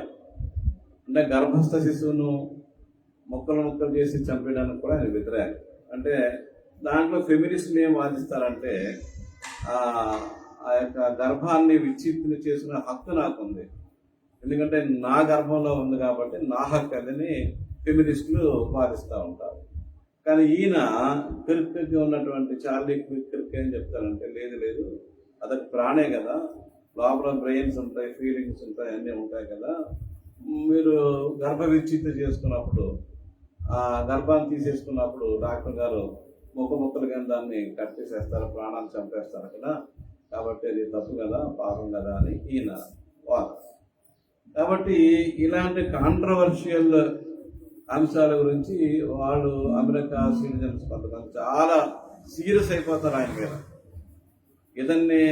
అంటే గర్భస్థ శిశువును ముక్కలు చేసి చంపేయడానికి కూడా ఆయన వ్యతిరేకం. అంటే దాంట్లో ఫెమినిస్టులు ఏం వాదిస్తారంటే ఆ యొక్క గర్భాన్ని విచ్ఛిన్నం చేసిన హక్కు నాకుంది, ఎందుకంటే నా గర్భంలో ఉంది కాబట్టి నా హక్కు అదని ఫెమినిస్టులు వాదిస్తూ ఉంటారు. కానీ ఈయన కిర్క్కి ఉన్నటువంటి చార్లీ కిర్క్ ఏం చెప్తారంటే లేదు, అదొక ప్రాణే కదా, లోపల బ్రెయిన్స్ ఉంటాయి, ఫీలింగ్స్ ఉంటాయి, అన్నీ ఉంటాయి కదా, మీరు గర్భ విచ్ఛిన్నం చేసుకున్నప్పుడు ఆ గర్భాన్ని తీసేసుకున్నప్పుడు డాక్టర్ గారు ముక్కలుగా దాన్ని కట్ చేసేస్తారు, ప్రాణాన్ని చంపేస్తారు కదా, కాబట్టి అది తప్పు కదా, పాపం కదా అని ఈయన వాదం. కాబట్టి ఇలాంటి కాంట్రవర్షియల్ అంశాల గురించి వాళ్ళు అమెరికా సిటిజన్స్ కొంతమంది చాలా సీరియస్ అయిపోతారు ఆయన మీద. ఇతన్ని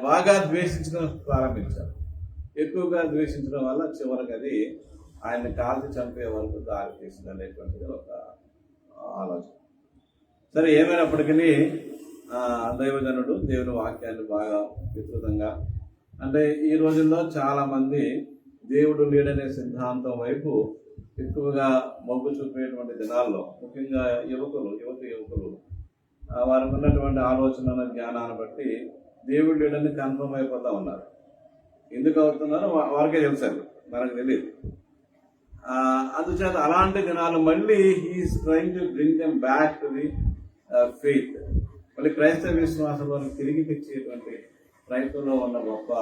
బాగా ద్వేషించడం ప్రారంభించారు. ఎక్కువగా ద్వేషించడం వల్ల చివరికి అది ఆయన్ని కాల్చి చంపే వరకు దారి తీసింది అనేటువంటిది ఒక ఆలోచన. సరే, ఏమైనప్పటికీ దైవజనుడు దేవుని వాక్యాన్ని బాగా విస్తృతంగా, అంటే ఈ రోజుల్లో చాలామంది దేవుడు లేడనే సిద్ధాంతం వైపు ఎక్కువగా మొగ్గు చూపేటువంటి దినాల్లో ముఖ్యంగా యువకులు వారికి ఉన్నటువంటి ఆలోచన జ్ఞానాన్ని బట్టి దేవుడు లేడని కన్ఫర్మ్ అయిపోతూ ఉన్నారు. ఎందుకు అవుతున్నారో వారికే తెలుసారు, మనకు తెలియదు. అందుచేత అలాంటి దినాలు మళ్ళీ he's trying to bring them back to the faith, మళ్ళీ క్రైస్తవ విశ్వాసంలోని తిరిగి తెచ్చేటువంటి ప్రయత్నంలో ఉన్న గొప్ప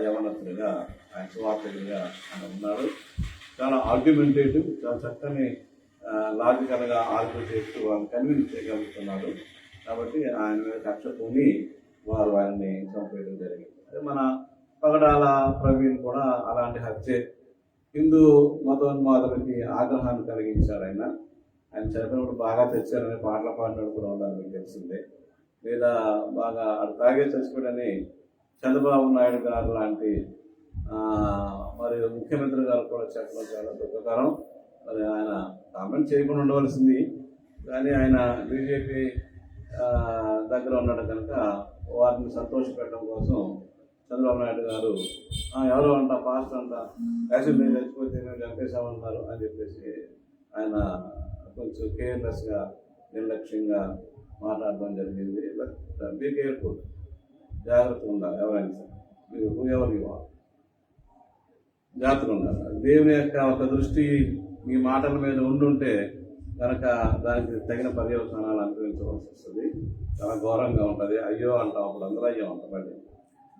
యవనస్తుడిగా ఆయన సువార్తికుడిగా ఆయన ఉన్నాడు. చాలా ఆర్గ్యుమెంటేటివ్, చాలా చక్కని లాజికల్గా ఆర్గ్యూ చేస్తూ వాళ్ళని కన్విన్స్ చేయగలుగుతున్నారు. కాబట్టి ఆయన మీద కక్ష పొంది వారు ఆయన్ని చంపేయడం జరిగింది. అదే మన పగడాల ప్రవీణ్ కూడా అలాంటి హత్యే. హిందూ మతోన్మాదులకి ఆగ్రహాన్ని కలిగించాడు ఆయన. ఆయన చనిపోయినప్పుడు బాగా తెచ్చారని పాటలు పాడినప్పుడు కూడా ఉందని మీకు తెలిసిందే. లేదా బాగా అటు తాగే చచ్చిపోయాడని చంద్రబాబు నాయుడు గారు లాంటి మరియు ముఖ్యమంత్రి గారు కూడా చెప్పడం చాలా దుఃఖకరం. మరి ఆయన కామెంట్ చేయకుండా ఉండవలసింది, కానీ ఆయన బీజేపీ దగ్గర ఉన్నాడు కనుక వారిని సంతోషపెట్టడం కోసం చంద్రబాబు నాయుడు గారు ఎవరో అంట పాస్ట్ అంట యాక్సిడెంట్ మీద చచ్చిపోతే మేము చంపేశామన్నారు అని చెప్పేసి ఆయన కొంచెం కేర్లెస్గా నిర్లక్ష్యంగా మాట్లాడడం జరిగింది. బట్ బీ కేర్ఫుల్, జాగ్రత్తగా ఉండాలి. ఎవరైనా సరే ఎవరు జాగ్రత్తగా ఉండాలి. దేవుని యొక్క ఒక దృష్టి మీ మాటల మీద ఉండుంటే కనుక దానికి తగిన పర్యవసానాలు అనుభవించవలసి వస్తుంది. చాలా ఘోరంగా ఉంటుంది. అయ్యో అంటాం, అప్పుడు అందరూ అయ్యో అంటాం.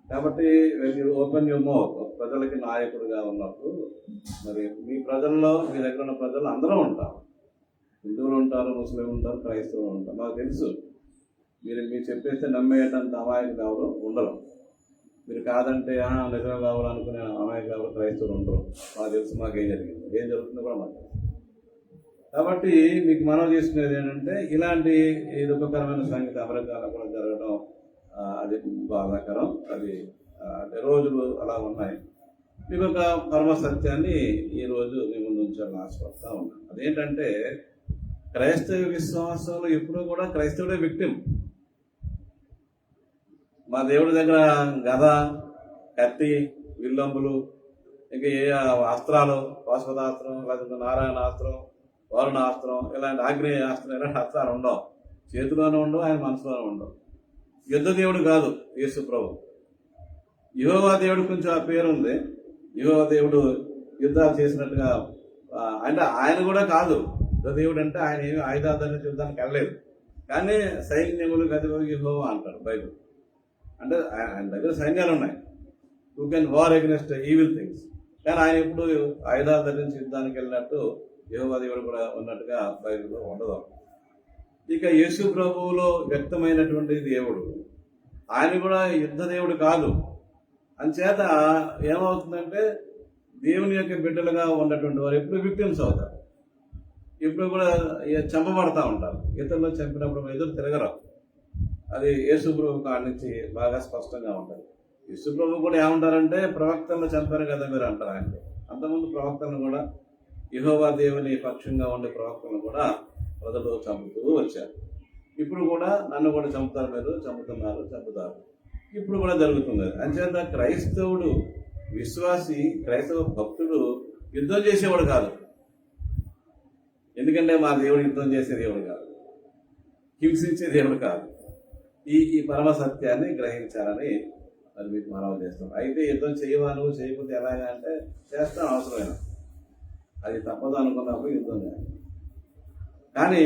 కాబట్టి మీరు ఓపెన్ యువర్ మౌత్. ప్రజలకి నాయకుడిగా ఉన్నప్పుడు మరి మీ ప్రజల్లో, మీ దగ్గర ఉన్న ప్రజలు అందరూ ఉంటారు. హిందువులు ఉంటారు, ముస్లింలు ఉంటారు, క్రైస్తవులు ఉంటారు. మాకు తెలుసు మీరు చెప్పేస్తే నమ్మేటంత అమాయకులు ఎవరు ఉండరు. మీరు కాదంటే నిజమే కావాలనుకునే అమాయకులు ఎవరు క్రైస్తవులు ఉండరు. మాకు తెలుసు, మాకేం జరిగింది, ఏం జరుగుతుందో కూడా మాకు తెలుసు. కాబట్టి మీకు మనం చేసుకునేది ఏంటంటే ఇలాంటి దుఃఖకరమైన సంగతి అమెరికాలో కూడా జరగడం అది బాధాకరం. అది రోజులు అలా ఉన్నాయి. మీకు ఒక పరమ సత్యాన్ని ఈరోజు మీ ముందు ఉంచాలని ఆశపడతా ఉన్నాను. అదేంటంటే క్రైస్తవ విశ్వాసంలో ఎప్పుడూ కూడా క్రైస్తవుడే విక్టిమ్. మా దేవుడి దగ్గర గద, కత్తి, విల్లంబులు, ఇంకా ఏ అస్త్రాలు, పాశుపతాస్త్రం, లేకపోతే నారాయణాస్త్రం, వరుణాస్త్రం, ఇలాంటి ఆగ్నేయ అస్త్రం, ఇలాంటి అస్త్రాలు ఉండవు. చేతిలోనే ఉండవు, ఆయన మనసులోనే ఉండవు. యుద్ధ దేవుడు కాదు యేసు ప్రభు. యెహోవా దేవుడు కొంచెం ఆ పేరు ఉంది. యెహోవా దేవుడు యుద్ధాలు చేసినట్టుగా అంటే ఆయన కూడా కాదు యుద్ధ దేవుడు. అంటే ఆయన ఏమి ఆయుధాలు ధరించి యుద్ధానికి వెళ్ళలేదు, కానీ సైన్యములు గదిలోకి యెహోవా అంటారు బైబిల్. అంటే ఆయన దగ్గర సైన్యాలు ఉన్నాయి, you can war against evil things. కానీ ఆయన ఎప్పుడు ఆయుధాలు ధరించి యుద్ధానికి వెళ్ళినట్టు యెహోవా దేవుడు కూడా ఉన్నట్టుగా బైబిల్లో ఉండదు. ఇక యేసు ప్రభువులో వ్యక్తమైనటువంటి దేవుడు ఆయన కూడా యుద్ధ దేవుడు కాదు. అంచేత ఏమవుతుందంటే దేవుని యొక్క బిడ్డలుగా ఉన్నటువంటి వారు ఎప్పుడు విక్టిమ్స్ అవుతారు, ఎప్పుడు కూడా చంపబడతా ఉంటారు. ఇతరులు చంపినప్పుడు ఎదురు తిరగరు. అది యేసు ప్రభు కాడి నుంచి బాగా స్పష్టంగా ఉంటుంది. యేసు ప్రభు కూడా ఏమంటారంటే ప్రవక్తలను చంపారు కదా మీరు అంటారు. ఆయన అంతకుముందు ప్రవక్తలను కూడా యెహోవా దేవుని పక్షంగా ఉండే ప్రవక్తలను కూడా ప్రజలు చంపుతూ వచ్చారు. ఇప్పుడు కూడా నన్ను కూడా చంపుతారు, మీరు చంపుతారు. ఇప్పుడు కూడా జరుగుతుంది. అంచేత క్రైస్తవుడు, విశ్వాసి, క్రైస్తవ భక్తుడు యుద్ధం చేసేవాడు కాదు. ఎందుకంటే మా దేవుడు యుద్ధం చేసే దేవుడు కాదు, హింసించే దేవుడు కాదు. ఈ పరమ సత్యాన్ని గ్రహించాలని మరి మీకు మనవి చేస్తాం. అయితే యుద్ధం చేయవా, నువ్వు చేయకపోతే ఎలాగా అంటే చేస్తాం, అవసరమైన అది తప్పదు అనుకున్నప్పుడు యుద్ధం చేయాలి. కానీ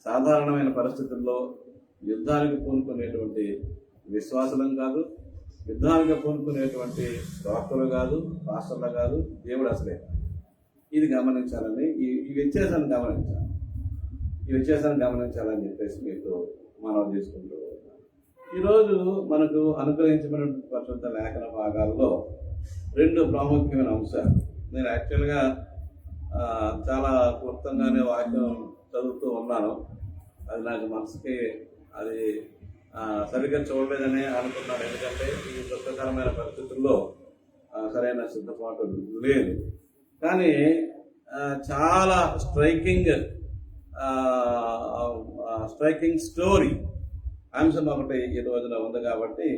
సాధారణమైన పరిస్థితుల్లో యుద్ధానికి పూనుకునేటువంటి విశ్వాసులం కాదు, యుద్ధానికి పూనుకునేటువంటి ప్రవక్తలు కాదు, పాస్టర్లు కాదు, దేవుడు అసలే కాదు. ఇది గమనించాలని, ఈ వ్యత్యాసాన్ని గమనించాలని చెప్పేసి మీకు మనం చేసుకుంటూ ఉన్నాం. ఈరోజు మనకు అనుగ్రహించబడినటువంటి పరిశుద్ధ లేఖన భాగాల్లో 2 ప్రాముఖ్యమైన అంశాలు. నేను యాక్చువల్గా చాలా క్లుప్తంగానే వాక్యం చదువుతూ ఉన్నాను. అది నాకు మనసుకి అది సరిగ్గా చూడలేదని అనుకున్నాను. ఎందుకంటే ఈ దుఃఖకరమైన పరిస్థితుల్లో సరైన సిద్ధపాటు లేదు. కానీ చాలా స్ట్రైకింగ్ స్టోరీ అంశం ఒకటి ఈ రోజున ఉంది. కాబట్టి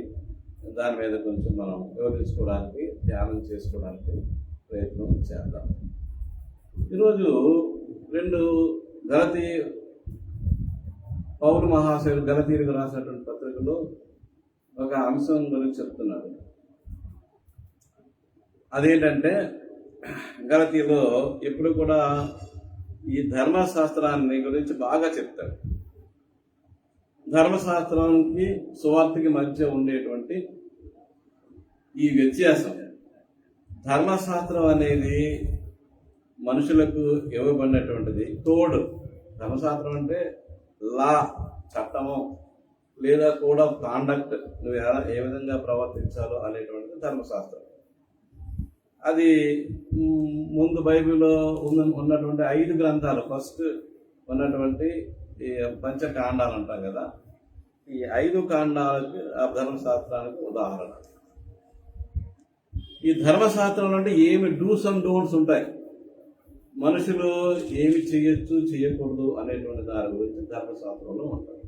దాని మీద కొంచెం మనం వివరించుకోవడానికి, ధ్యానం చేసుకోవడానికి ప్రయత్నం చేద్దాం. ఈరోజు 2 పౌలు మహాశయుడు గలతీయులకు రాసినటువంటి పత్రికలో ఒక అంశం గురించి చెప్తున్నాడు. అదేంటంటే గలతీయులో ఎప్పుడు కూడా ఈ ధర్మశాస్త్రాన్ని గురించి బాగా చెప్తాడు. ధర్మశాస్త్రానికి సువార్తకి మధ్య ఉండేటువంటి ఈ వ్యత్యాసం ధర్మశాస్త్రం అనేది మనుషులకు ఇవ్వబడినటువంటిది కోడ్. ధర్మశాస్త్రం అంటే లా, చట్టము, లేదా కోడ్ ఆఫ్ కాండక్ట్, నువ్వు ఏ విధంగా ప్రవర్తించాలో అనేటువంటిది ధర్మశాస్త్రం. అది ముందు బైబిల్లో ఉన్నటువంటి 5 గ్రంథాలు, ఫస్ట్ ఉన్నటువంటి ఈ పంచకాండాలు అంటాం కదా, ఈ 5 కాండాలకు ఆ ధర్మశాస్త్రానికి ఉదాహరణ. ఈ ధర్మశాస్త్రంలో అంటే ఏమి డూస్ అండ్ డోంట్స్ ఉంటాయి, మనుషులు ఏమి చేయొచ్చు చేయకూడదు అనేటువంటి దాని గురించి ధర్మశాస్త్రంలో ఉంటుంది.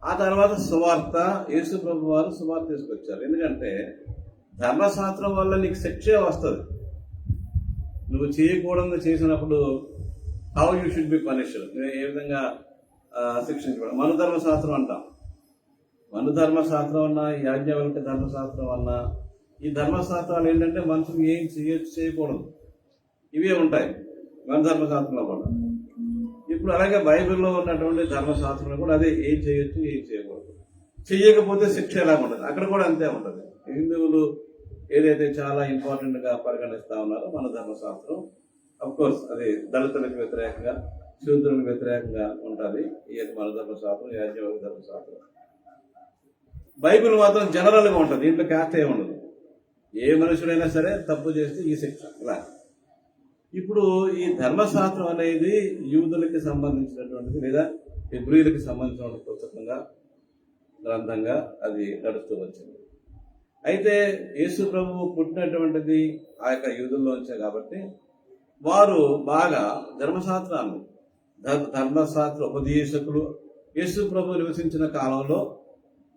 ఆ తర్వాత సువార్త, యేసు ప్రభు వారు సువార్త తీసుకొచ్చారు. ఎందుకంటే ధర్మశాస్త్రం వల్ల నీకు శిక్షే వస్తుంది. నువ్వు చేయకూడదు చేసినప్పుడు how you should be punished, నువ్వు ఏ విధంగా శిక్షించబడ. మనుధర్మశాస్త్రం అంటాం. మనుధర్మశాస్త్రం అన్నా, ఈ యాజ్ఞవల్క్య ధర్మశాస్త్రం అన్నా, ఈ ధర్మశాస్త్రాలు ఏంటంటే మనుషులు ఏం చేయొచ్చు చేయకూడదు ఇవే ఉంటాయి మనుధర్మశాస్త్రంలో కూడా. ఇప్పుడు అలాగే బైబిల్లో ఉన్నటువంటి ధర్మశాస్త్రంలో కూడా అదే, ఏం చేయొచ్చు ఏం చేయకూడదు, చెయ్యకపోతే శిక్ష ఎలాగ ఉంటుంది అక్కడ కూడా అంతే ఉంటుంది. హిందువులు ఏదైతే చాలా ఇంపార్టెంట్గా పరిగణిస్తా ఉన్నారో మన ధర్మశాస్త్రం, అఫ్ కోర్స్ అది దళితులకు వ్యతిరేకంగా, శూద్రులకు వ్యతిరేకంగా ఉంటుంది ఈ మన ధర్మశాస్త్రం, యాజ్ఞవల్క్య ధర్మశాస్త్రం. బైబిల్ మాత్రం జనరల్గా ఉంటుంది, దీంట్లో క్యాస్ట్ ఏమి ఉండదు. ఏ మనుషుడైనా సరే తప్పు చేస్తే ఈ శిక్ష ఇలా. ఇప్పుడు ఈ ధర్మశాస్త్రం అనేది యూదులకి సంబంధించినటువంటిది, లేదా హెబ్రీయులకి సంబంధించిన పుస్తకంగా, గ్రంథంగా అది నడుస్తూ వచ్చింది. అయితే యేసు ప్రభువు పుట్టినటువంటిది ఆ యొక్క యూదుల్లోంచే కాబట్టి వారు బాగా ధర్మశాస్త్రాన్ని, ధర్మశాస్త్ర ఉపదేశకులు యేసు ప్రభు నివసించిన కాలంలో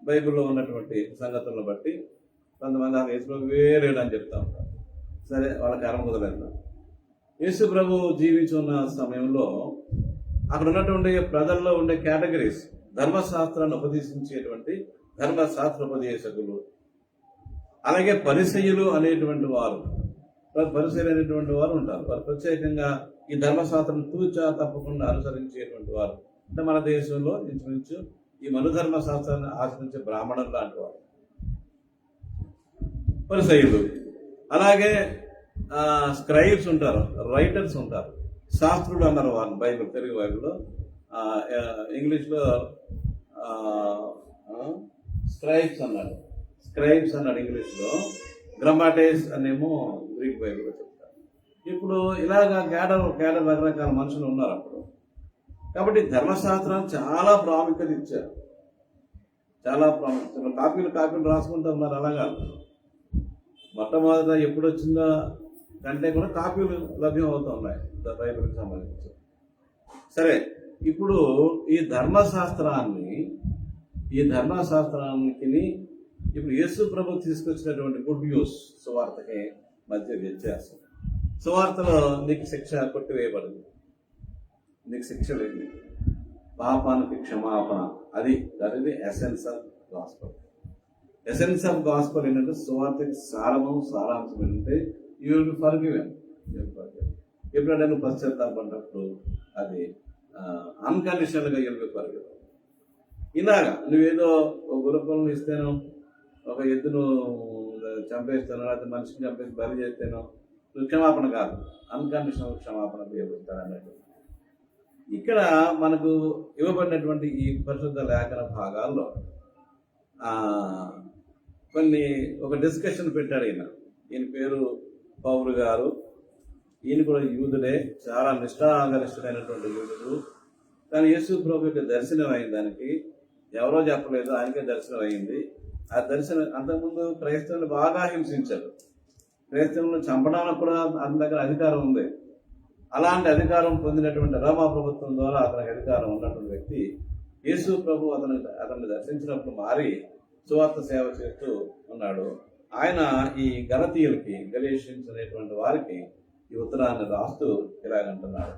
బైబిల్లో ఉన్నటువంటి సంగతులను బట్టి కొంతమంది ఆమె యేసు ప్రభు లేడు అని చెప్తా ఉంటారు. సరే, వాళ్ళ కర్మ కుదలేదు. యేసు ప్రభు జీవించున్న సమయంలో అక్కడ ఉన్నటువంటి ప్రజల్లో ఉండే కేటగిరీస్, ధర్మశాస్త్రాన్ని ఉపదేశించేటువంటి ధర్మశాస్త్ర ఉపదేశకులు, అలాగే పరిసయ్యులు అనేటువంటి వారు, పరిసయ్యులు అనేటువంటి వారు ఉంటారు. వారు ప్రత్యేకంగా ఈ ధర్మశాస్త్రం తూచా తప్పకుండా అనుసరించేటువంటి వారు. అంటే మన దేశంలో ఇంచుమించు ఈ మనుధర్మశాస్త్రాన్ని ఆచరించే బ్రాహ్మణులు లాంటి వారు పరిసయ్యులు. అలాగే స్క్రైబ్స్ ఉంటారు, రైటర్స్ ఉంటారు, శాస్త్రులు అన్నారు వారు బైబిల్, తెలుగు బైబిల్లో. ఇంగ్లీష్లో స్క్రైబ్స్ అన్నాడు, ఇంగ్లీష్లో గ్రామటైస్ అనేమో గ్రీక్ బైబిల్లో చెప్తారు. ఇప్పుడు ఇలాగా కేడర్ రకరకాల మనుషులు ఉన్నారు అప్పుడు. కాబట్టి ధర్మశాస్త్రాన్ని చాలా ప్రాముఖ్యత ఇచ్చారు, చాలా ప్రాముఖ్యత. కాపీలు రాసుకుంటూ ఉన్నారు. అలాగా మొట్టమొదట ఎప్పుడు వచ్చిందో కంటే కూడా కాపీలు లభ్యం అవుతూ ఉన్నాయి బైబిల్కి సంబంధించి. సరే, ఇప్పుడు ఈ ధర్మశాస్త్రానికి ఇప్పుడు యేసు ప్రభు తీసుకొచ్చినటువంటి గుడ్ న్యూస్ సువార్తకి మధ్య వ్యత్యాసం. సువార్తలో నీకు శిక్ష కొట్టివేయబడింది, నీకు శిక్ష లేదు, పాపానికి క్షమాపణ, అది essence of gospel. Essence of gospel ఏంటంటే సువార్తకి సారాంశం ఏంటంటే యూ విల్ బి ఫర్గివెన్. ఎప్పుడైనా నువ్వు పశ్చాత్తాపడినప్పుడు అది అన్కండిషనల్గా యూ విల్ బి ఫర్గివెన్. ఇలాగా నువ్వేదో ఒక గురుకులను ఇస్తేనో, ఒక ఎద్దును చంపేస్తానో, లేకపోతే మనిషిని చంపేసి బలి చేస్తేనో నువ్వు క్షమాపణ కాదు, అన్కండిషనల్ క్షమాపణ చేయబడతాడు అన్నట్టు. ఇక్కడ మనకు ఇవ్వబడినటువంటి ఈ పరిశుద్ధ లేఖన భాగాల్లో ఒక డిస్కషన్ పెట్టాడు ఈయన పేరు పౌలు గారు. ఈయన కూడా యూదుడే, చాలా నిష్ఠాగరిష్ఠుడైనటువంటి యూదుడు. కానీ యేసు ప్రభు యొక్క దర్శనం అయింది, దానికి ఎవరో చెప్పలేదు, ఆయనకే దర్శనం అయింది. ఆ దర్శనం అంతకుముందు క్రైస్తవులను బాగా హింసించారు, క్రైస్తవులను చంపడానికి కూడా అతని దగ్గర అధికారం ఉంది. అలాంటి అధికారం పొందినటువంటి రోమా ప్రభుత్వం ద్వారా అతనికి అధికారం ఉన్నటువంటి వ్యక్తి యేసు ప్రభు అతన్ని దర్శించినప్పుడు మారి సువార్త సేవ చేస్తూ ఉన్నాడు. ఆయన ఈ గలేషియన్స్ అనేటువంటి వారికి ఈ ఉత్తరాన్ని రాస్తూ ఇలాగంటున్నాడు: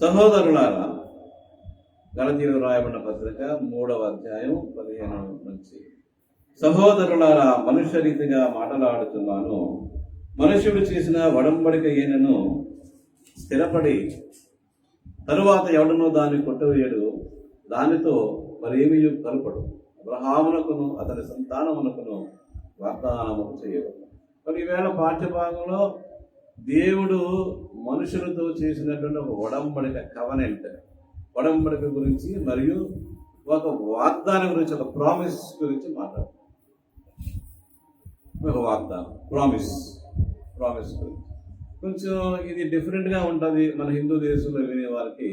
సహోదరులారా, గలతీయులకు రాయబడిన పత్రిక 3వ అధ్యాయం 15 నుంచి, సహోదరులారా, మనుష్య రీతిగా మాట్లాడుతున్నాను. మనుష్యుడు చేసిన వడంబడిక ఏనను స్థిరపడి తరువాత ఎవడనో దాన్ని కొట్టవేయడు, దానితో మరేమీ కలపడు. అబ్రహామునకును అతని సంతానమునకును వాగ్దానము చేయడు. మరి ఈవేళ పాఠ్యభాగంలో దేవుడు మనుషులతో చేసినటువంటి ఒక ఒడంబడిక కవనెంట్, ఒడంబడిక గురించి మరియు ఒక వాగ్దానం గురించి, ఒక ప్రామిస్ గురించి మాట్లాడు. ఒక వాగ్దానం, ప్రామిస్ గురించి కొంచెం ఇది డిఫరెంట్గా ఉంటుంది. మన హిందూ దేశంలో వినే వారికి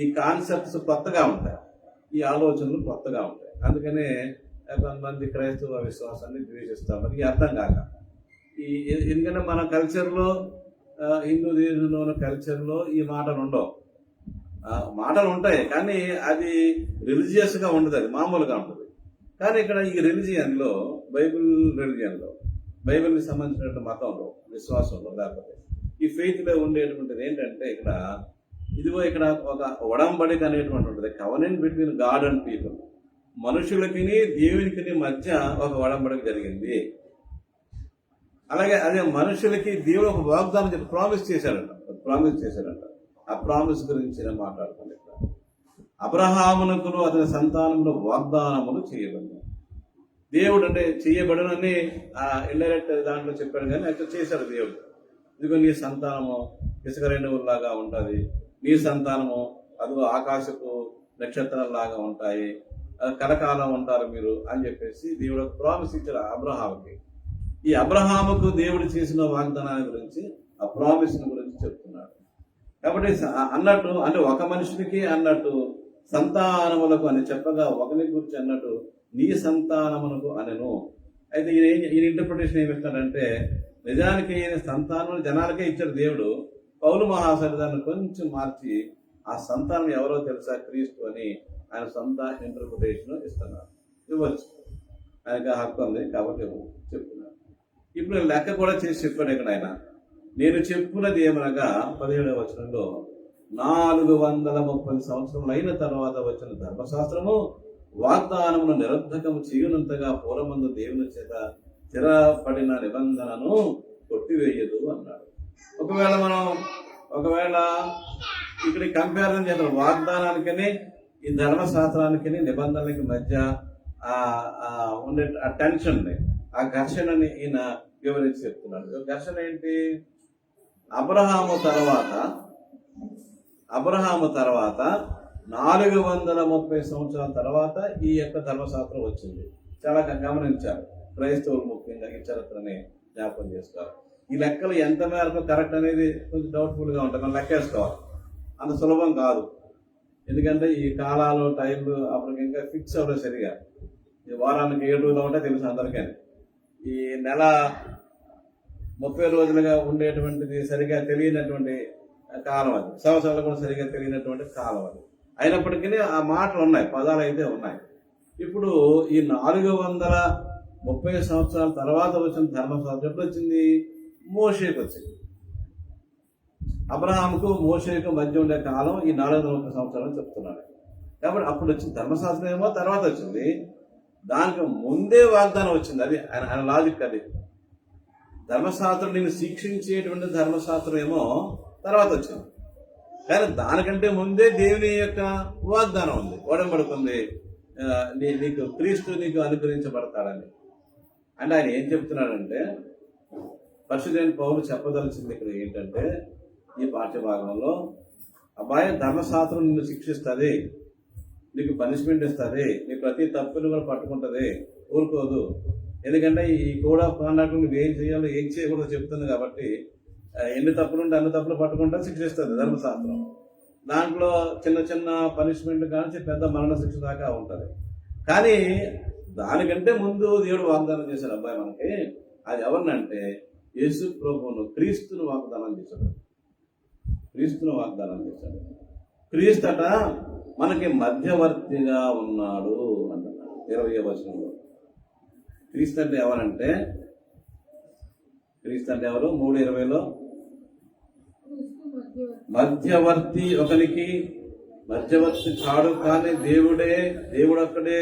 ఈ కాన్సెప్ట్స్ కొత్తగా ఉంటాయి, ఈ ఆలోచనలు కొత్తగా ఉంటాయి. అందుకనే కొంతమంది క్రైస్తవ విశ్వాసాన్ని ద్వేషిస్తాం, మనకి అర్థం కాక. ఎందుకంటే మన కల్చర్లో, హిందూ దేశంలో ఉన్న కల్చర్లో ఈ మాటలు ఉండవు. మాటలు ఉంటాయి కానీ అది రిలీజియస్గా ఉండదు, అది మామూలుగా ఉంటుంది. కానీ ఇక్కడ ఈ రిలీజియన్లో, బైబిల్కి సంబంధించినటువంటి మతంలో, విశ్వాసంలో, లేకపోతే ఈ ఫెయిత్లో ఉండేటువంటిది ఏంటంటే ఇక్కడ ఒక ఒడంబడిక అనేటువంటి ఉంటుంది. Covenant between God and people, మనుషులకి దేవునికి మధ్య ఒక ఒడంబడిక జరిగింది. అలాగే అదే మనుషులకి దేవుడు ఒక వాగ్దానం ప్రామిస్ చేశాడంట. ఆ ప్రామిస్ గురించి నేను మాట్లాడుతాను. ఇక్కడ అబ్రహామునకును అతని సంతానములు వాగ్దానములు చేయబడిన దేవుడు, అంటే చేయబడినని ఇండైరెక్ట్ దాంట్లో చెప్పాడు, కానీ అయితే చేశాడు దేవుడు. ఇదిగో నీ సంతానము ఇసుక రేణువులాగా ఉంటుంది, నీ సంతానము అదిగో ఆకాశపు నక్షత్రాలలాగా ఉంటాయి, కలకాలం ఉంటారు మీరు అని చెప్పేసి దేవుడు ప్రామిస్ ఇచ్చాడు అబ్రహాముకి. ఈ అబ్రహాముకు దేవుడు చేసిన వాగ్దానాన్ని గురించి, ఆ ప్రామిస్ గురించి చెప్తున్నాడు. కాబట్టి అన్నట్టు, అంటే ఒక మనిషికి అన్నట్టు సంతానములకు అని చెప్పగా ఒకరి గురించి అన్నట్టు నీ సంతానమునకు అనెను. అయితే ఈయన ఇంటర్ప్రిటేషన్ ఏమిస్తాడంటే, నిజానికి ఈయన సంతానం జనాలకే ఇచ్చాడు దేవుడు. పౌలు మహాశయుడు దాన్ని కొంచెం మార్చి ఆ సంతానం ఎవరో తెలుసా, క్రీస్తు అని ఆయన సొంత ఇంటర్ప్రిటేషన్ ఇస్తున్నారు. ఇవ్వచ్చు, ఆయనకి హక్కు ఉంది కాబట్టి చెప్తున్నారు. ఇప్పుడు లెక్క కూడా చేసి చెప్పాడు ఇక్కడ ఆయన. నేను చెప్పున్నది ఏమనగా 17వ వచనంలో, 430 సంవత్సరములు అయిన తర్వాత వచ్చిన ధర్మశాస్త్రము వాగ్దానమును నిరర్ధకము చేయనంతగా పూర్వమందు దేవుని చేత స్థిరపడిన నిబంధనను కొట్టివేయదు అన్నాడు. ఒకవేళ ఇక్కడ కంపారిజన్ చేద్దాం, వాగ్దానానికని ఈ ధర్మశాస్త్రానికి నిబంధనలకి మధ్య ఉండే ఆ టెన్షన్, ఆ ఘర్షణని ఈయన వివరించి చెప్తున్నాడు. ఘర్షణ ఏంటి? అబ్రహాము తర్వాత 430 సంవత్సరాల తర్వాత ఈ యొక్క ధర్మశాస్త్రం వచ్చింది. చాలా గమనించారు క్రైస్తవులు, ముఖ్యంగా ఈ చరిత్రని జ్ఞాపకం చేస్తారు. ఈ లెక్కలు ఎంత మేరకు కరెక్ట్ అనేది కొంచెం డౌట్ఫుల్గా ఉంటుంది. మనం లెక్కేసుకోవాలి, అంత సులభం కాదు. ఎందుకంటే ఈ కాలాలు, టైంలు అప్పటికి ఇంకా ఫిక్స్ అవ్వలేదు సరిగా. ఈ వారానికి 7 రోజులు ఉంటే తెలుసు అందరికీ. ఈ నెల 30 రోజులుగా ఉండేటువంటిది సరిగా తెలియనటువంటి కాలం అది, సంవత్సరాలు కూడా సరిగా తెలియనటువంటి కాలం అది. అయినప్పటికీ ఆ మాటలు ఉన్నాయి, పదాలు అయితే ఉన్నాయి. ఇప్పుడు ఈ 430 సంవత్సరాల తర్వాత వచ్చిన ధర్మశాస్త్రం ఎప్పుడు వచ్చింది? మోషేకు వచ్చింది. అబ్రహాముకు మోషేకు మధ్య ఉండే కాలం ఈ 430 సంవత్సరాలు చెప్తున్నాడు. కాబట్టి అప్పుడు వచ్చిన ధర్మశాస్త్రం ఏమో తర్వాత వచ్చింది, దానికి ముందే వాగ్దానం వచ్చింది. అది ఆయన లాజిక్. అది ధర్మశాస్త్రం నేను శిక్షించేటువంటి ధర్మశాస్త్రం ఏమో తర్వాత వచ్చింది, కానీ దానికంటే ముందే దేవుని యొక్క వాగ్దానం ఉంది, ఓడంబడుతుంది, నీకు క్రీస్తు నీకు అనుగ్రహించబడతాడని. అంటే ఆయన ఏం చెప్తున్నాడంటే, పరిశుద్ధైన పౌలు చెప్పదలిచింది ఇక్కడ ఏంటంటే, ఈ పాఠ్యభాగంలో అబ్బాయి ధర్మశాస్త్రం నిన్ను శిక్షిస్తుంది, నీకు పనిష్మెంట్ ఇస్తుంది, నీ ప్రతి తప్పును కూడా పట్టుకుంటుంది, ఊరుకోదు. ఎందుకంటే ఈ కోడ్ ఆఫ్ కాండక్ట్ నువ్వు ఏం చేయాలో ఏం చేయకూడదు చెప్తుంది. కాబట్టి ఎన్ని తప్పులు ఉంటే అన్ని తప్పులు పట్టుకుంటా శిక్షిస్తుంది ధర్మశాస్త్రం. దాంట్లో చిన్న చిన్న పనిష్మెంట్ కానీ పెద్ద మరణ శిక్ష దాకా ఉంటుంది. కానీ దానికంటే ముందు దేవుడు వాగ్దానం చేశాడు అబ్బాయి మనకి. అది ఎవరినంటే యేసు ప్రభువును, క్రీస్తును వాగ్దానం చేశాడు. క్రీస్తట మనకి మధ్యవర్తిగా ఉన్నాడు అంటున్నాడు 20వ వచనంలో. క్రీస్తు అంటే ఎవరంటే, క్రీస్తు అంటే ఎవరు? 3:20లో మధ్యవర్తి, ఒకరికి మధ్యవర్తి కాడు కానీ దేవుడు ఒక్కడే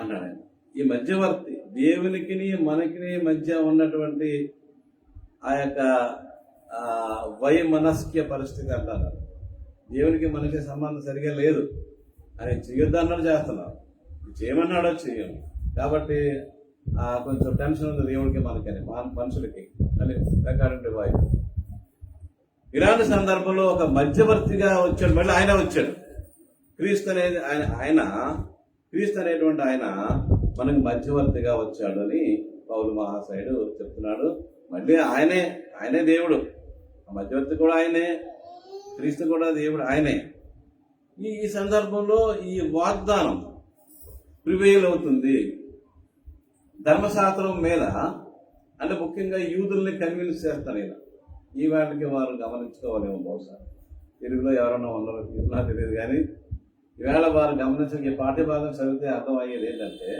అన్నాడు. ఈ మధ్యవర్తి దేవునికి మనకి మధ్య ఉన్నటువంటి ఆ యొక్క వైమనస్క్య పరిస్థితి అంటారు. దేవునికి మనకి సంబంధం సరిగా లేదు అని చేయొద్దన్నాడు, చేస్తున్నాం, చేయమన్నాడో చెయ్యము. కాబట్టి కొంచెం టెన్షన్ ఉంది దేవుడికి మనకని మనుషులకి అని అకార్డింగ్ టు వైఫ్. ఇలాంటి సందర్భంలో ఒక మధ్యవర్తిగా వచ్చాడు, మళ్ళీ ఆయన వచ్చాడు. క్రీస్తు అనేది క్రీస్తు అనేటువంటి ఆయన మనకు మధ్యవర్తిగా వచ్చాడు అని పౌలు మహాశయుడు చెప్తున్నాడు. మళ్ళీ ఆయనే దేవుడు, ఆ మధ్యవర్తి కూడా ఆయనే, క్రీస్తు కూడా దేవుడు ఆయనే. ఈ సందర్భంలో ఈ వాగ్దానం ప్రివేల్ అవుతుంది. ధర్మశాస్త్రం మీద అంటే ముఖ్యంగా యూదుల్ని కన్విన్స్ చేస్తాను ఈయన. ఈ వాటికి వారు గమనించుకోవాలేమో, బహుశా తెలుగులో ఎవరన్నా ఉన్నారో నాకు తెలియదు, కానీ ఈవేళ వారు గమనించే పాఠ్యభాగం చదివితే అర్థమయ్యేది ఏంటంటే,